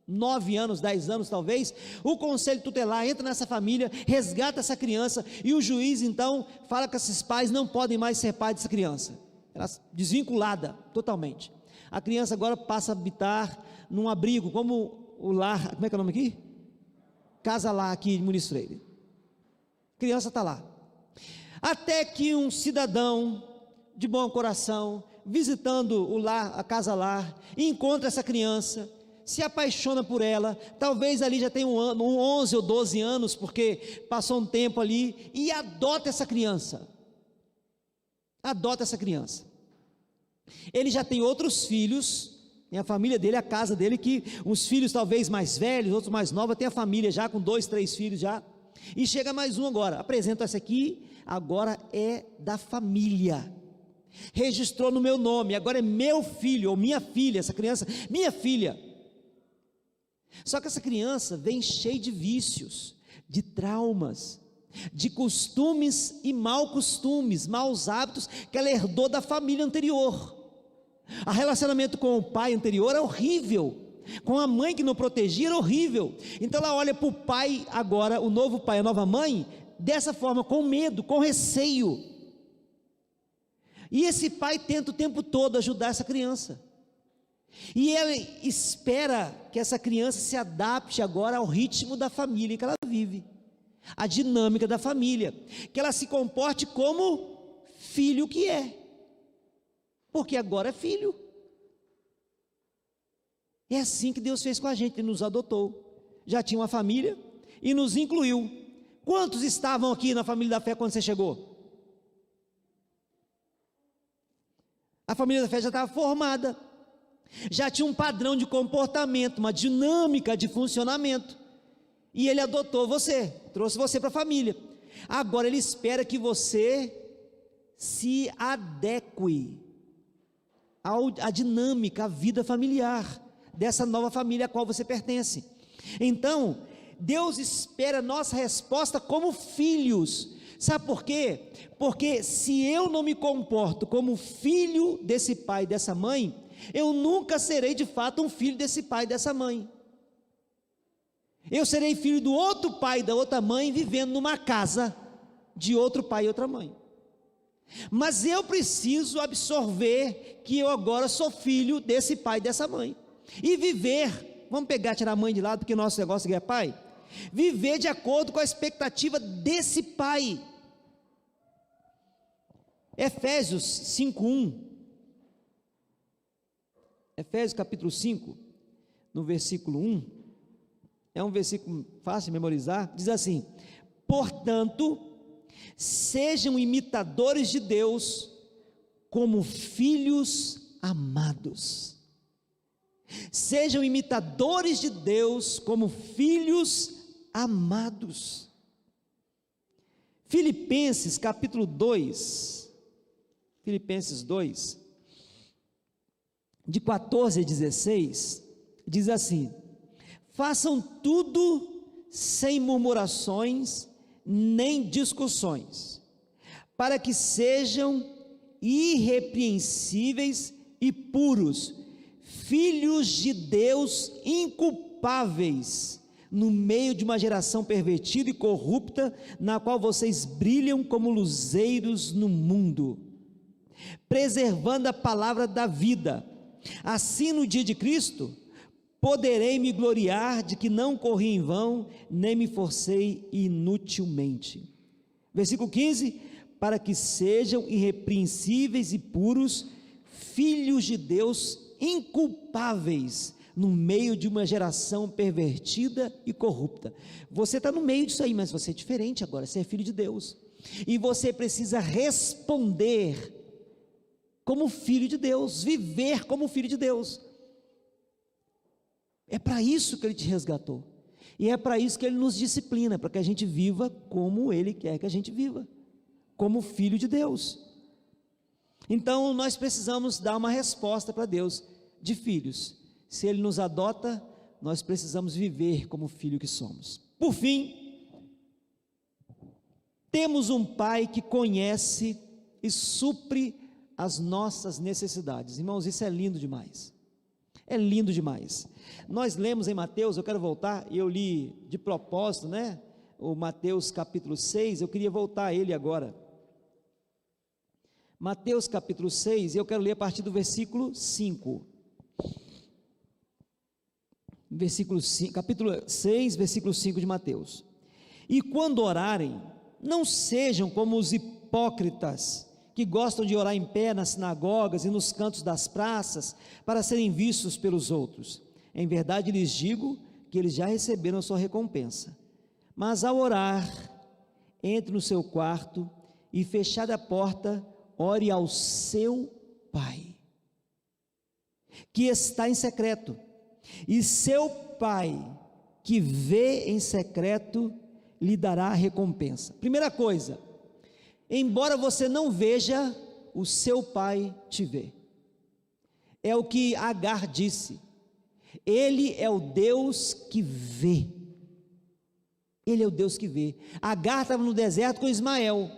9 anos, 10 anos talvez, o conselho tutelar entra nessa família, resgata essa criança, e o juiz então fala que esses pais não podem mais ser pais dessa criança. Ela desvinculada totalmente. A criança agora passa a habitar num abrigo, como o lar, como é que é o nome aqui? Casa Lá, aqui em Muniz Freire. A criança está lá. Até que um cidadão de bom coração, visitando o lar, a Casa Lá, encontra essa criança, se apaixona por ela, talvez ali já tenha 11 ou 12 anos, porque passou um tempo ali, e adota essa criança. Ele já tem outros filhos, tem a família dele, a casa dele, que uns filhos talvez mais velhos, outros mais novos, tem a família já com 2, 3 filhos já, e chega mais um agora, apresenta essa aqui, agora é da família, registrou no meu nome, agora é meu filho, ou minha filha, essa criança, minha filha. Só que essa criança vem cheia de vícios, de traumas, de costumes e maus hábitos que ela herdou da família anterior. O relacionamento com o pai anterior é horrível, com a mãe que não protegia era horrível. Então ela olha para o pai agora, o novo pai, a nova mãe, dessa forma, com medo, com receio. E esse pai tenta o tempo todo ajudar essa criança. E ele espera que essa criança se adapte agora ao ritmo da família que ela vive, a dinâmica da família, que ela se comporte como filho que é, porque agora é filho. É assim que Deus fez com a gente, Ele nos adotou, já tinha uma família e nos incluiu. Quantos estavam aqui na família da fé quando você chegou? A família da fé já estava formada, já tinha um padrão de comportamento, uma dinâmica de funcionamento, e Ele adotou você, trouxe você para a família. Agora Ele espera que você se adeque à dinâmica, à vida familiar dessa nova família a qual você pertence. Então Deus espera nossa resposta como filhos. Sabe por quê? Porque se eu não me comporto como filho desse pai e dessa mãe, eu nunca serei de fato um filho desse pai e dessa mãe. Eu serei filho do outro pai e da outra mãe, vivendo numa casa de outro pai e outra mãe. Mas eu preciso absorver que eu agora sou filho desse pai e dessa mãe, e viver, vamos tirar a mãe de lado, porque o nosso negócio aqui é pai, viver de acordo com a expectativa desse pai. Efésios 5:1, Efésios capítulo 5, no versículo 1, é um versículo fácil de memorizar, diz assim: portanto, sejam imitadores de Deus como filhos amados. Sejam imitadores de Deus como filhos amados. Filipenses capítulo 2, Filipenses 2, de 14 a 16, diz assim: façam tudo sem murmurações nem discussões, para que sejam irrepreensíveis e puros, filhos de Deus inculpáveis, no meio de uma geração pervertida e corrupta, na qual vocês brilham como luzeiros no mundo, preservando a palavra da vida. Assim, no dia de Cristo, poderei me gloriar de que não corri em vão, nem me forcei inutilmente. Versículo 15: para que sejam irrepreensíveis e puros, filhos de Deus inculpáveis, no meio de uma geração pervertida e corrupta. Você está no meio disso aí, mas você é diferente agora, você é filho de Deus, e você precisa responder como filho de Deus, viver como filho de Deus. É para isso que Ele te resgatou, e é para isso que Ele nos disciplina, para que a gente viva como Ele quer que a gente viva, como filho de Deus. Então nós precisamos dar uma resposta para Deus de filhos. Se Ele nos adota, nós precisamos viver como filho que somos. Por fim, temos um Pai que conhece e supre as nossas necessidades. Irmãos, isso é lindo demais. É lindo demais. Nós lemos em Mateus, eu quero voltar, e eu li de propósito, né? O Mateus capítulo 6, eu queria voltar a ele agora. Mateus capítulo 6, e eu quero ler a partir do versículo 5. Versículo 5, capítulo 6, versículo 5 de Mateus. E quando orarem, não sejam como os hipócritas, que gostam de orar em pé nas sinagogas e nos cantos das praças, para serem vistos pelos outros. Em verdade lhes digo que eles já receberam a sua recompensa. Mas ao orar, entre no seu quarto e, fechada a porta, ore ao seu Pai, que está em secreto, e seu Pai, que vê em secreto, lhe dará a recompensa. Primeira coisa, embora você não veja, o seu Pai te vê. É o que Agar disse: Ele é o Deus que vê. Ele é o Deus que vê. Agar estava no deserto com Ismael,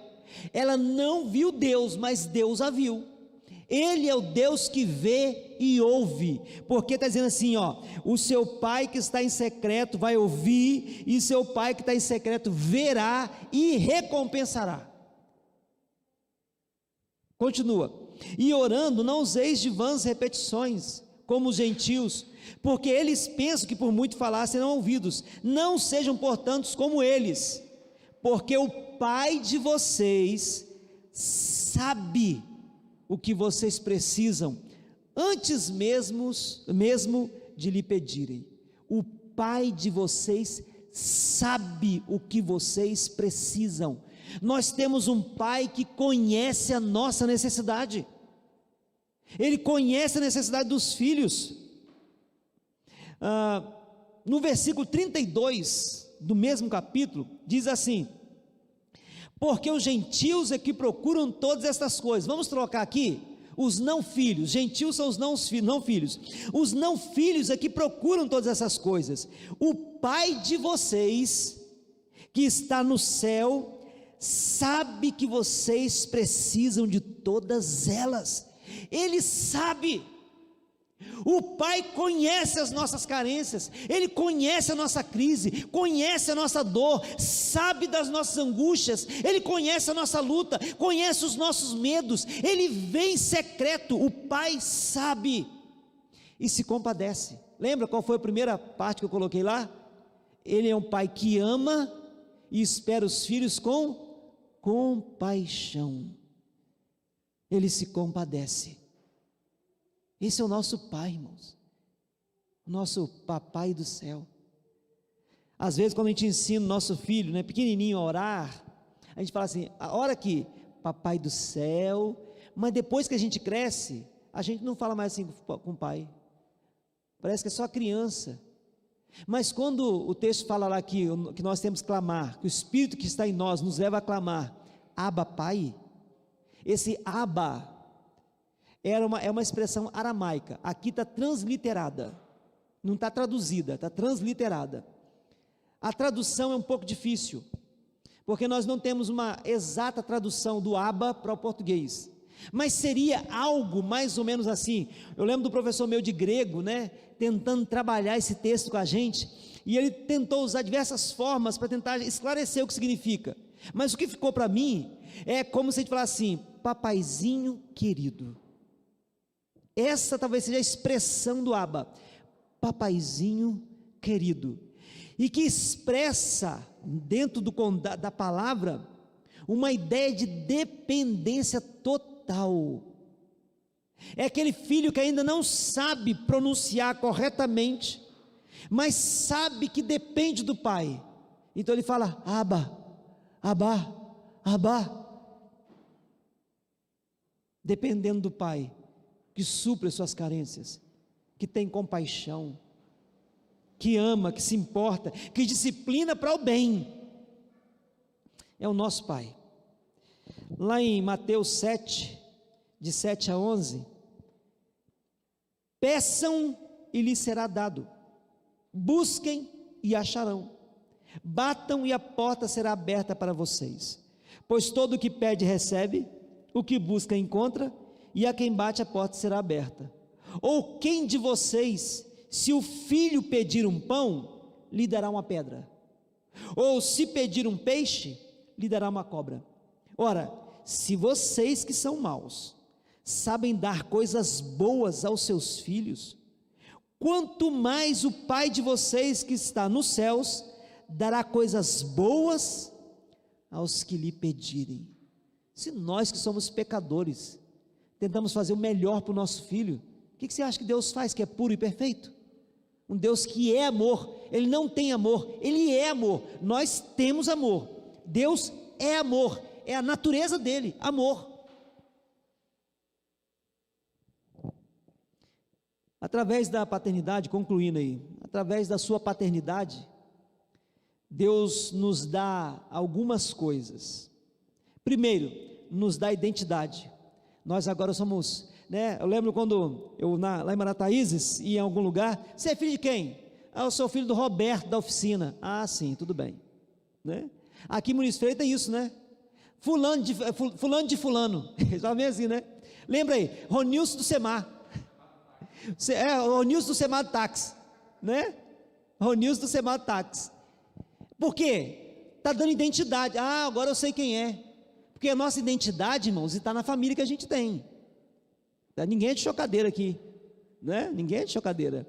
ela não viu Deus, mas Deus a viu. Ele é o Deus que vê e ouve, porque está dizendo assim, ó, o seu Pai que está em secreto vai ouvir, e seu Pai que está em secreto verá e recompensará. Continua: e orando, não useis de vãs repetições, como os gentios, porque eles pensam que por muito falar serão ouvidos. Não sejam, portanto, como eles, porque o Pai de vocês sabe o que vocês precisam, antes mesmo de lhe pedirem. O Pai de vocês sabe o que vocês precisam. Nós temos um Pai que conhece a nossa necessidade. Ele conhece a necessidade dos filhos. No versículo 32 do mesmo capítulo, diz assim: porque os gentios é que procuram todas estas coisas. Vamos trocar aqui: os não filhos. Gentios são os não filhos. Os não filhos é que procuram todas essas coisas. O Pai de vocês, que está no céu, sabe que vocês precisam de todas elas. Ele sabe. O Pai conhece as nossas carências, Ele conhece a nossa crise, conhece a nossa dor, sabe das nossas angústias, Ele conhece a nossa luta, conhece os nossos medos, Ele vê em secreto. O Pai sabe e se compadece. Lembra qual foi a primeira parte que eu coloquei lá? Ele é um Pai que ama e espera os filhos com compaixão. Ele se compadece. Esse é o nosso Pai, irmãos, o nosso papai do céu. Às vezes quando a gente ensina o nosso filho, né, pequenininho, a orar, a gente fala assim, ora aqui, papai do céu, mas depois que a gente cresce, a gente não fala mais assim com o pai, parece que é só criança. Mas quando o texto fala lá que nós temos que clamar, que o Espírito que está em nós nos leva a clamar, Abba Pai, esse Abba, é uma expressão aramaica, aqui está transliterada, não está traduzida, está transliterada. A tradução é um pouco difícil, porque nós não temos uma exata tradução do Abba para o português, mas seria algo mais ou menos assim. Eu lembro do professor meu de grego, né, tentando trabalhar esse texto com a gente, e ele tentou usar diversas formas para tentar esclarecer o que significa, mas o que ficou para mim, é como se a gente falasse assim, papaizinho querido. Essa talvez seja a expressão do Abba, papaizinho querido, e que expressa dentro da palavra, uma ideia de dependência total. É aquele filho que ainda não sabe pronunciar corretamente, mas sabe que depende do pai, então ele fala, Abba, Abba, Abba, dependendo do pai, que supre as suas carências, que tem compaixão, que ama, que se importa, que disciplina para o bem, é o nosso Pai. Lá em Mateus 7, de 7 a 11, peçam e lhes será dado, busquem e acharão, batam e a porta será aberta para vocês, pois todo o que pede recebe, o que busca encontra, e a quem bate a porta será aberta. Ou quem de vocês, se o filho pedir um pão, lhe dará uma pedra? Ou se pedir um peixe, lhe dará uma cobra? Ora, se vocês que são maus, sabem dar coisas boas aos seus filhos, quanto mais o Pai de vocês que está nos céus, dará coisas boas aos que lhe pedirem. Se nós que somos pecadores, tentamos fazer o melhor para o nosso filho, o que você acha que Deus faz, que é puro e perfeito? Um Deus que é amor. Ele não tem amor, Ele é amor. Nós temos amor. Deus é amor, é a natureza dele, amor. Através da paternidade, concluindo aí, através da sua paternidade, Deus nos dá algumas coisas. Primeiro, nos dá identidade. Nós agora somos, né? Eu lembro quando eu lá em Marataízes, ia em algum lugar, você é filho de quem? Eu sou filho do Roberto da oficina. Ah, sim, tudo bem, né? Aqui em Muniz Freire tem isso, né? Fulano de fulano, já vem assim, né? Lembra aí, Ronilson do Semar, Ronilson do Semar do táxi, né? Ronilson do Semar do táxi. Por quê? Está dando identidade. Ah, agora eu sei quem é. Porque a nossa identidade, irmãos, está na família que a gente tem. Ninguém é de chocadeira aqui, né? Ninguém é de chocadeira.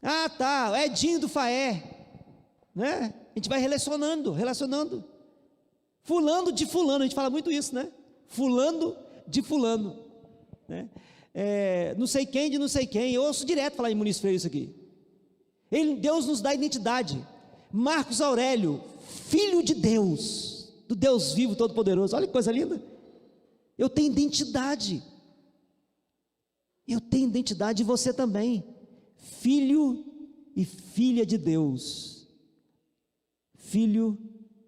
Ah, tá, o Edinho do Faé, né? A gente vai relacionando. Fulano de fulano, a gente fala muito isso, né? Fulano de fulano, né? Não sei quem de não sei quem. Eu ouço direto falar em Muniz Freire isso aqui. Deus nos dá identidade. Marcos Aurélio, filho de Deus, do Deus vivo, todo-poderoso. Olha que coisa linda. Eu tenho identidade. Eu tenho identidade, e você também. Filho e filha de Deus. Filho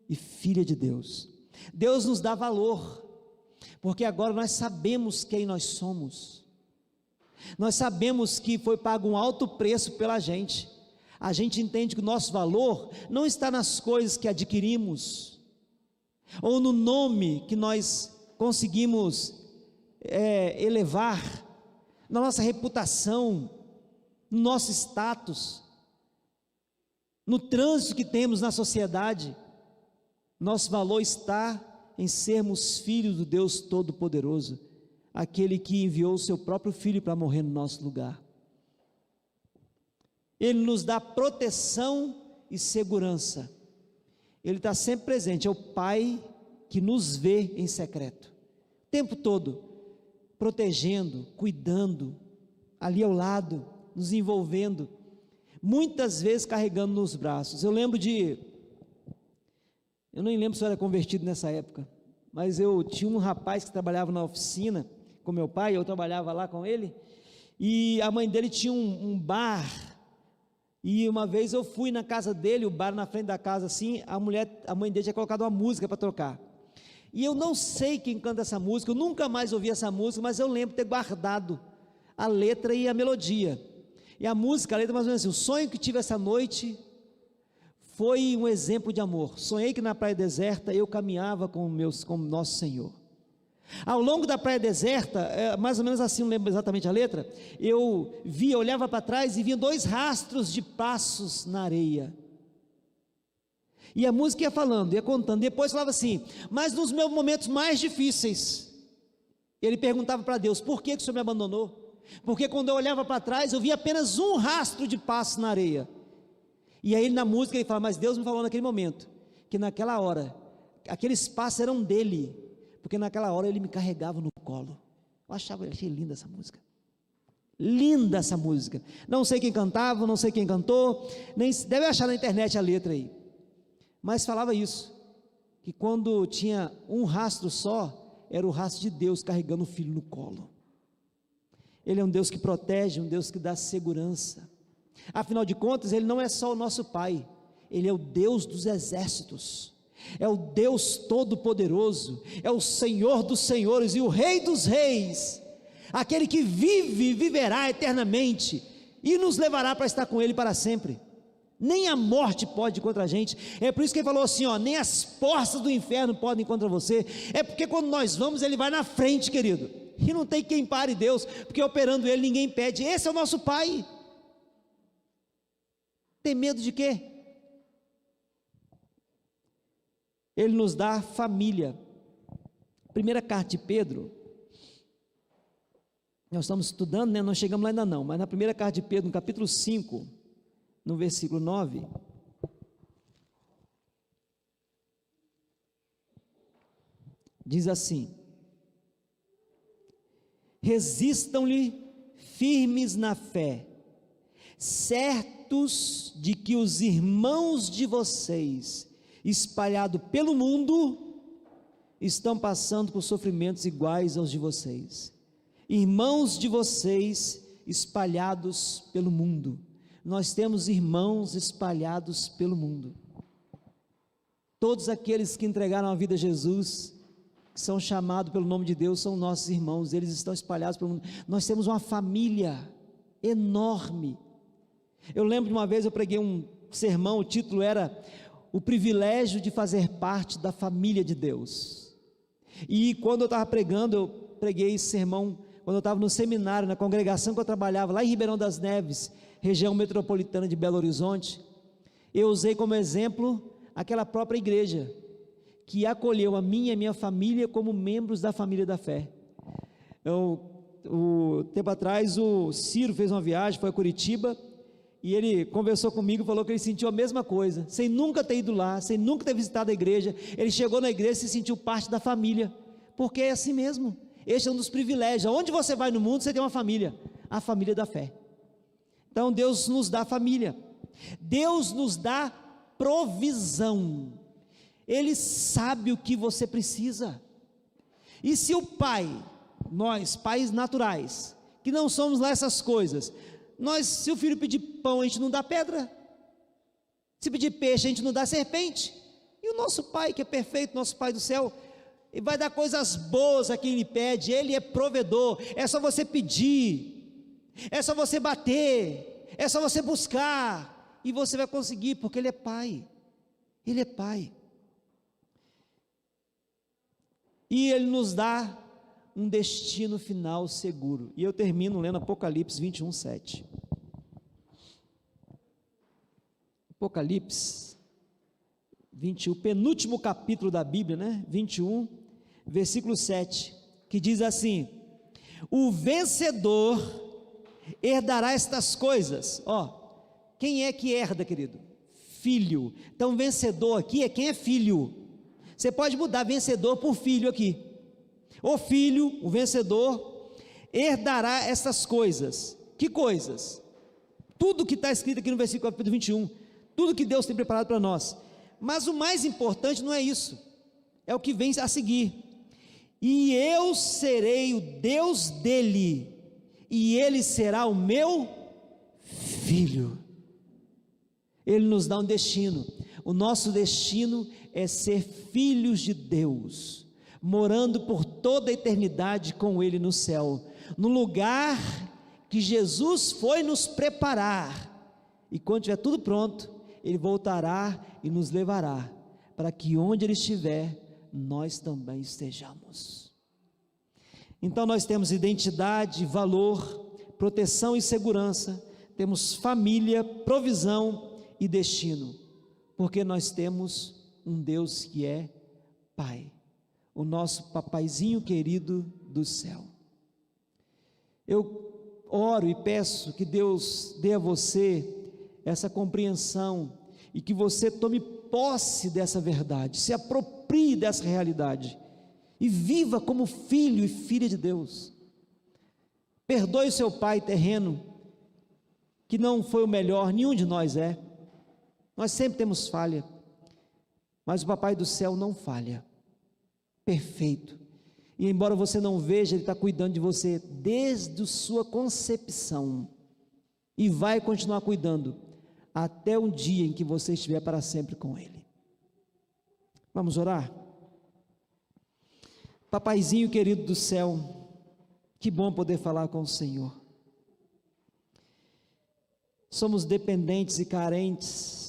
e filha de Deus. Deus nos dá valor, porque agora nós sabemos quem nós somos. Nós sabemos que foi pago um alto preço pela gente. A gente entende que o nosso valor não está nas coisas que adquirimos, ou no nome que nós conseguimos elevar, na nossa reputação, no nosso status, no trânsito que temos na sociedade. Nosso valor está em sermos filhos do Deus Todo-Poderoso, aquele que enviou o seu próprio Filho para morrer no nosso lugar. Ele nos dá proteção e segurança. Ele está sempre presente, é o Pai que nos vê em secreto, o tempo todo, protegendo, cuidando, ali ao lado, nos envolvendo, muitas vezes carregando nos braços. Eu nem lembro se eu era convertido nessa época, mas eu tinha um rapaz que trabalhava na oficina com meu pai, eu trabalhava lá com ele, e a mãe dele tinha um bar, e uma vez eu fui na casa dele, o bar na frente da casa assim, a mãe dele tinha colocado uma música para tocar, e eu não sei quem canta essa música, eu nunca mais ouvi essa música, mas eu lembro de ter guardado a letra e a melodia, e a música, a letra mais ou menos assim: o sonho que tive essa noite foi um exemplo de amor, sonhei que na praia deserta eu caminhava com nosso Senhor. Ao longo da praia deserta, mais ou menos assim, não lembro exatamente a letra, eu olhava para trás e via 2 rastros de passos na areia, e a música ia falando, ia contando, depois falava assim: mas nos meus momentos mais difíceis, ele perguntava para Deus: por que o Senhor me abandonou? Porque quando eu olhava para trás, eu via apenas um rastro de passos na areia. E aí na música ele fala: mas Deus me falou naquele momento, que naquela hora, aqueles passos eram dele, porque naquela hora ele me carregava no colo. Achei linda essa música, linda essa música, não sei quem cantava, não sei quem cantou, nem deve achar na internet a letra aí, mas falava isso, que quando tinha um rastro só, era o rastro de Deus carregando o filho no colo. Ele é um Deus que protege, um Deus que dá segurança. Afinal de contas, Ele não é só o nosso Pai, Ele é o Deus dos exércitos, é o Deus Todo-Poderoso, é o Senhor dos senhores e o Rei dos reis, aquele que vive e viverá eternamente, e nos levará para estar com Ele para sempre. Nem a morte pode ir contra a gente. É por isso que Ele falou assim, nem as portas do inferno podem ir contra você. É porque quando nós vamos, Ele vai na frente, querido, e não tem quem pare Deus, porque operando Ele ninguém impede. Esse é o nosso Pai. Tem medo de quê? Ele nos dá família. Primeira carta de Pedro, nós estamos estudando, né? Não chegamos lá ainda não, mas na primeira carta de Pedro, no capítulo 5, no versículo 9, diz assim: resistam-lhe firmes na fé, certos de que os irmãos de vocês, espalhados pelo mundo, estão passando por sofrimentos iguais aos de vocês. Irmãos de vocês espalhados pelo mundo. Nós temos irmãos espalhados pelo mundo. Todos aqueles que entregaram a vida a Jesus, que são chamados pelo nome de Deus, são nossos irmãos, eles estão espalhados pelo mundo. Nós temos uma família enorme. Eu lembro de uma vez eu preguei um sermão, o título era o privilégio de fazer parte da família de Deus. E quando eu estava pregando, eu preguei esse sermão quando eu estava no seminário, na congregação que eu trabalhava lá em Ribeirão das Neves, região metropolitana de Belo Horizonte. Eu usei como exemplo aquela própria igreja que acolheu a mim e a minha família como membros da família da fé. Tempo atrás o Ciro fez uma viagem, foi a Curitiba, e ele conversou comigo e falou que ele sentiu a mesma coisa, sem nunca ter ido lá, sem nunca ter visitado a igreja. Ele chegou na igreja e se sentiu parte da família, porque é assim mesmo. Este é um dos privilégios. Onde você vai no mundo, você tem uma família, a família da fé. Então Deus nos dá família, Deus nos dá provisão, Ele sabe o que você precisa. E se o Pai, nós, pais naturais, que não somos lá essas coisas, se o filho pedir pão, a gente não dá pedra, se pedir peixe, a gente não dá serpente. E o nosso Pai, que é perfeito, nosso Pai do céu, Ele vai dar coisas boas a quem Ele pede. Ele é provedor. É só você pedir, é só você bater, é só você buscar, e você vai conseguir, porque Ele é Pai. Ele é Pai. e Ele nos dá um destino final seguro. E eu termino lendo Apocalipse 21, 7. Apocalipse 21, penúltimo capítulo da Bíblia, né? 21, versículo 7, que diz assim: o vencedor herdará estas coisas. Quem é que herda, querido? Filho. Então vencedor aqui é quem é filho. Você pode mudar vencedor por filho aqui. O filho, o vencedor, herdará essas coisas. Que coisas? Tudo que está escrito aqui no versículo 21, tudo que Deus tem preparado para nós. Mas o mais importante não é isso, é o que vem a seguir: e eu serei o Deus dele, e ele será o meu filho. Ele nos dá um destino. O nosso destino é ser filhos de Deus, morando por toda a eternidade com Ele no céu, no lugar que Jesus foi nos preparar, e quando tiver tudo pronto, Ele voltará e nos levará, para que onde Ele estiver, nós também estejamos. Então nós temos identidade, valor, proteção e segurança, temos família, provisão e destino, porque nós temos um Deus que é Pai, o nosso papaizinho querido do céu. Eu oro e peço que Deus dê a você essa compreensão e que você tome posse dessa verdade, se aproprie dessa realidade e viva como filho e filha de Deus. Perdoe o seu pai terreno, que não foi o melhor, nenhum de nós é. Nós sempre temos falha, mas o papai do céu não falha, perfeito, e embora você não veja, Ele está cuidando de você desde a sua concepção, e vai continuar cuidando, até o dia em que você estiver para sempre com Ele. Vamos orar? Papaizinho querido do céu, que bom poder falar com o Senhor. Somos dependentes e carentes,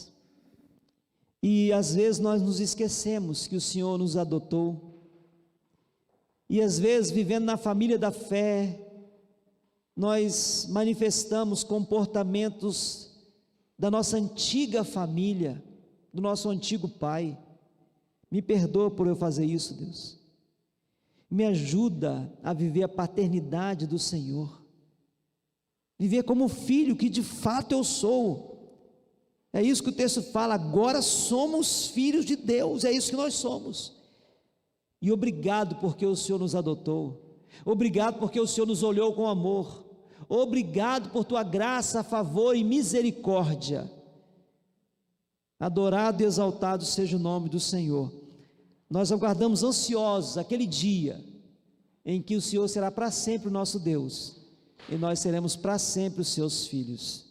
e às vezes nós nos esquecemos que o Senhor nos adotou, e às vezes vivendo na família da fé, nós manifestamos comportamentos da nossa antiga família, do nosso antigo pai. Me perdoa por eu fazer isso, Deus, me ajuda a viver a paternidade do Senhor, viver como filho que de fato eu sou. É isso que o texto fala, agora somos filhos de Deus, é isso que nós somos. E obrigado porque o Senhor nos adotou, obrigado porque o Senhor nos olhou com amor, obrigado por tua graça, favor e misericórdia. Adorado e exaltado seja o nome do Senhor. Nós aguardamos ansiosos aquele dia em que o Senhor será para sempre o nosso Deus, e nós seremos para sempre os seus filhos.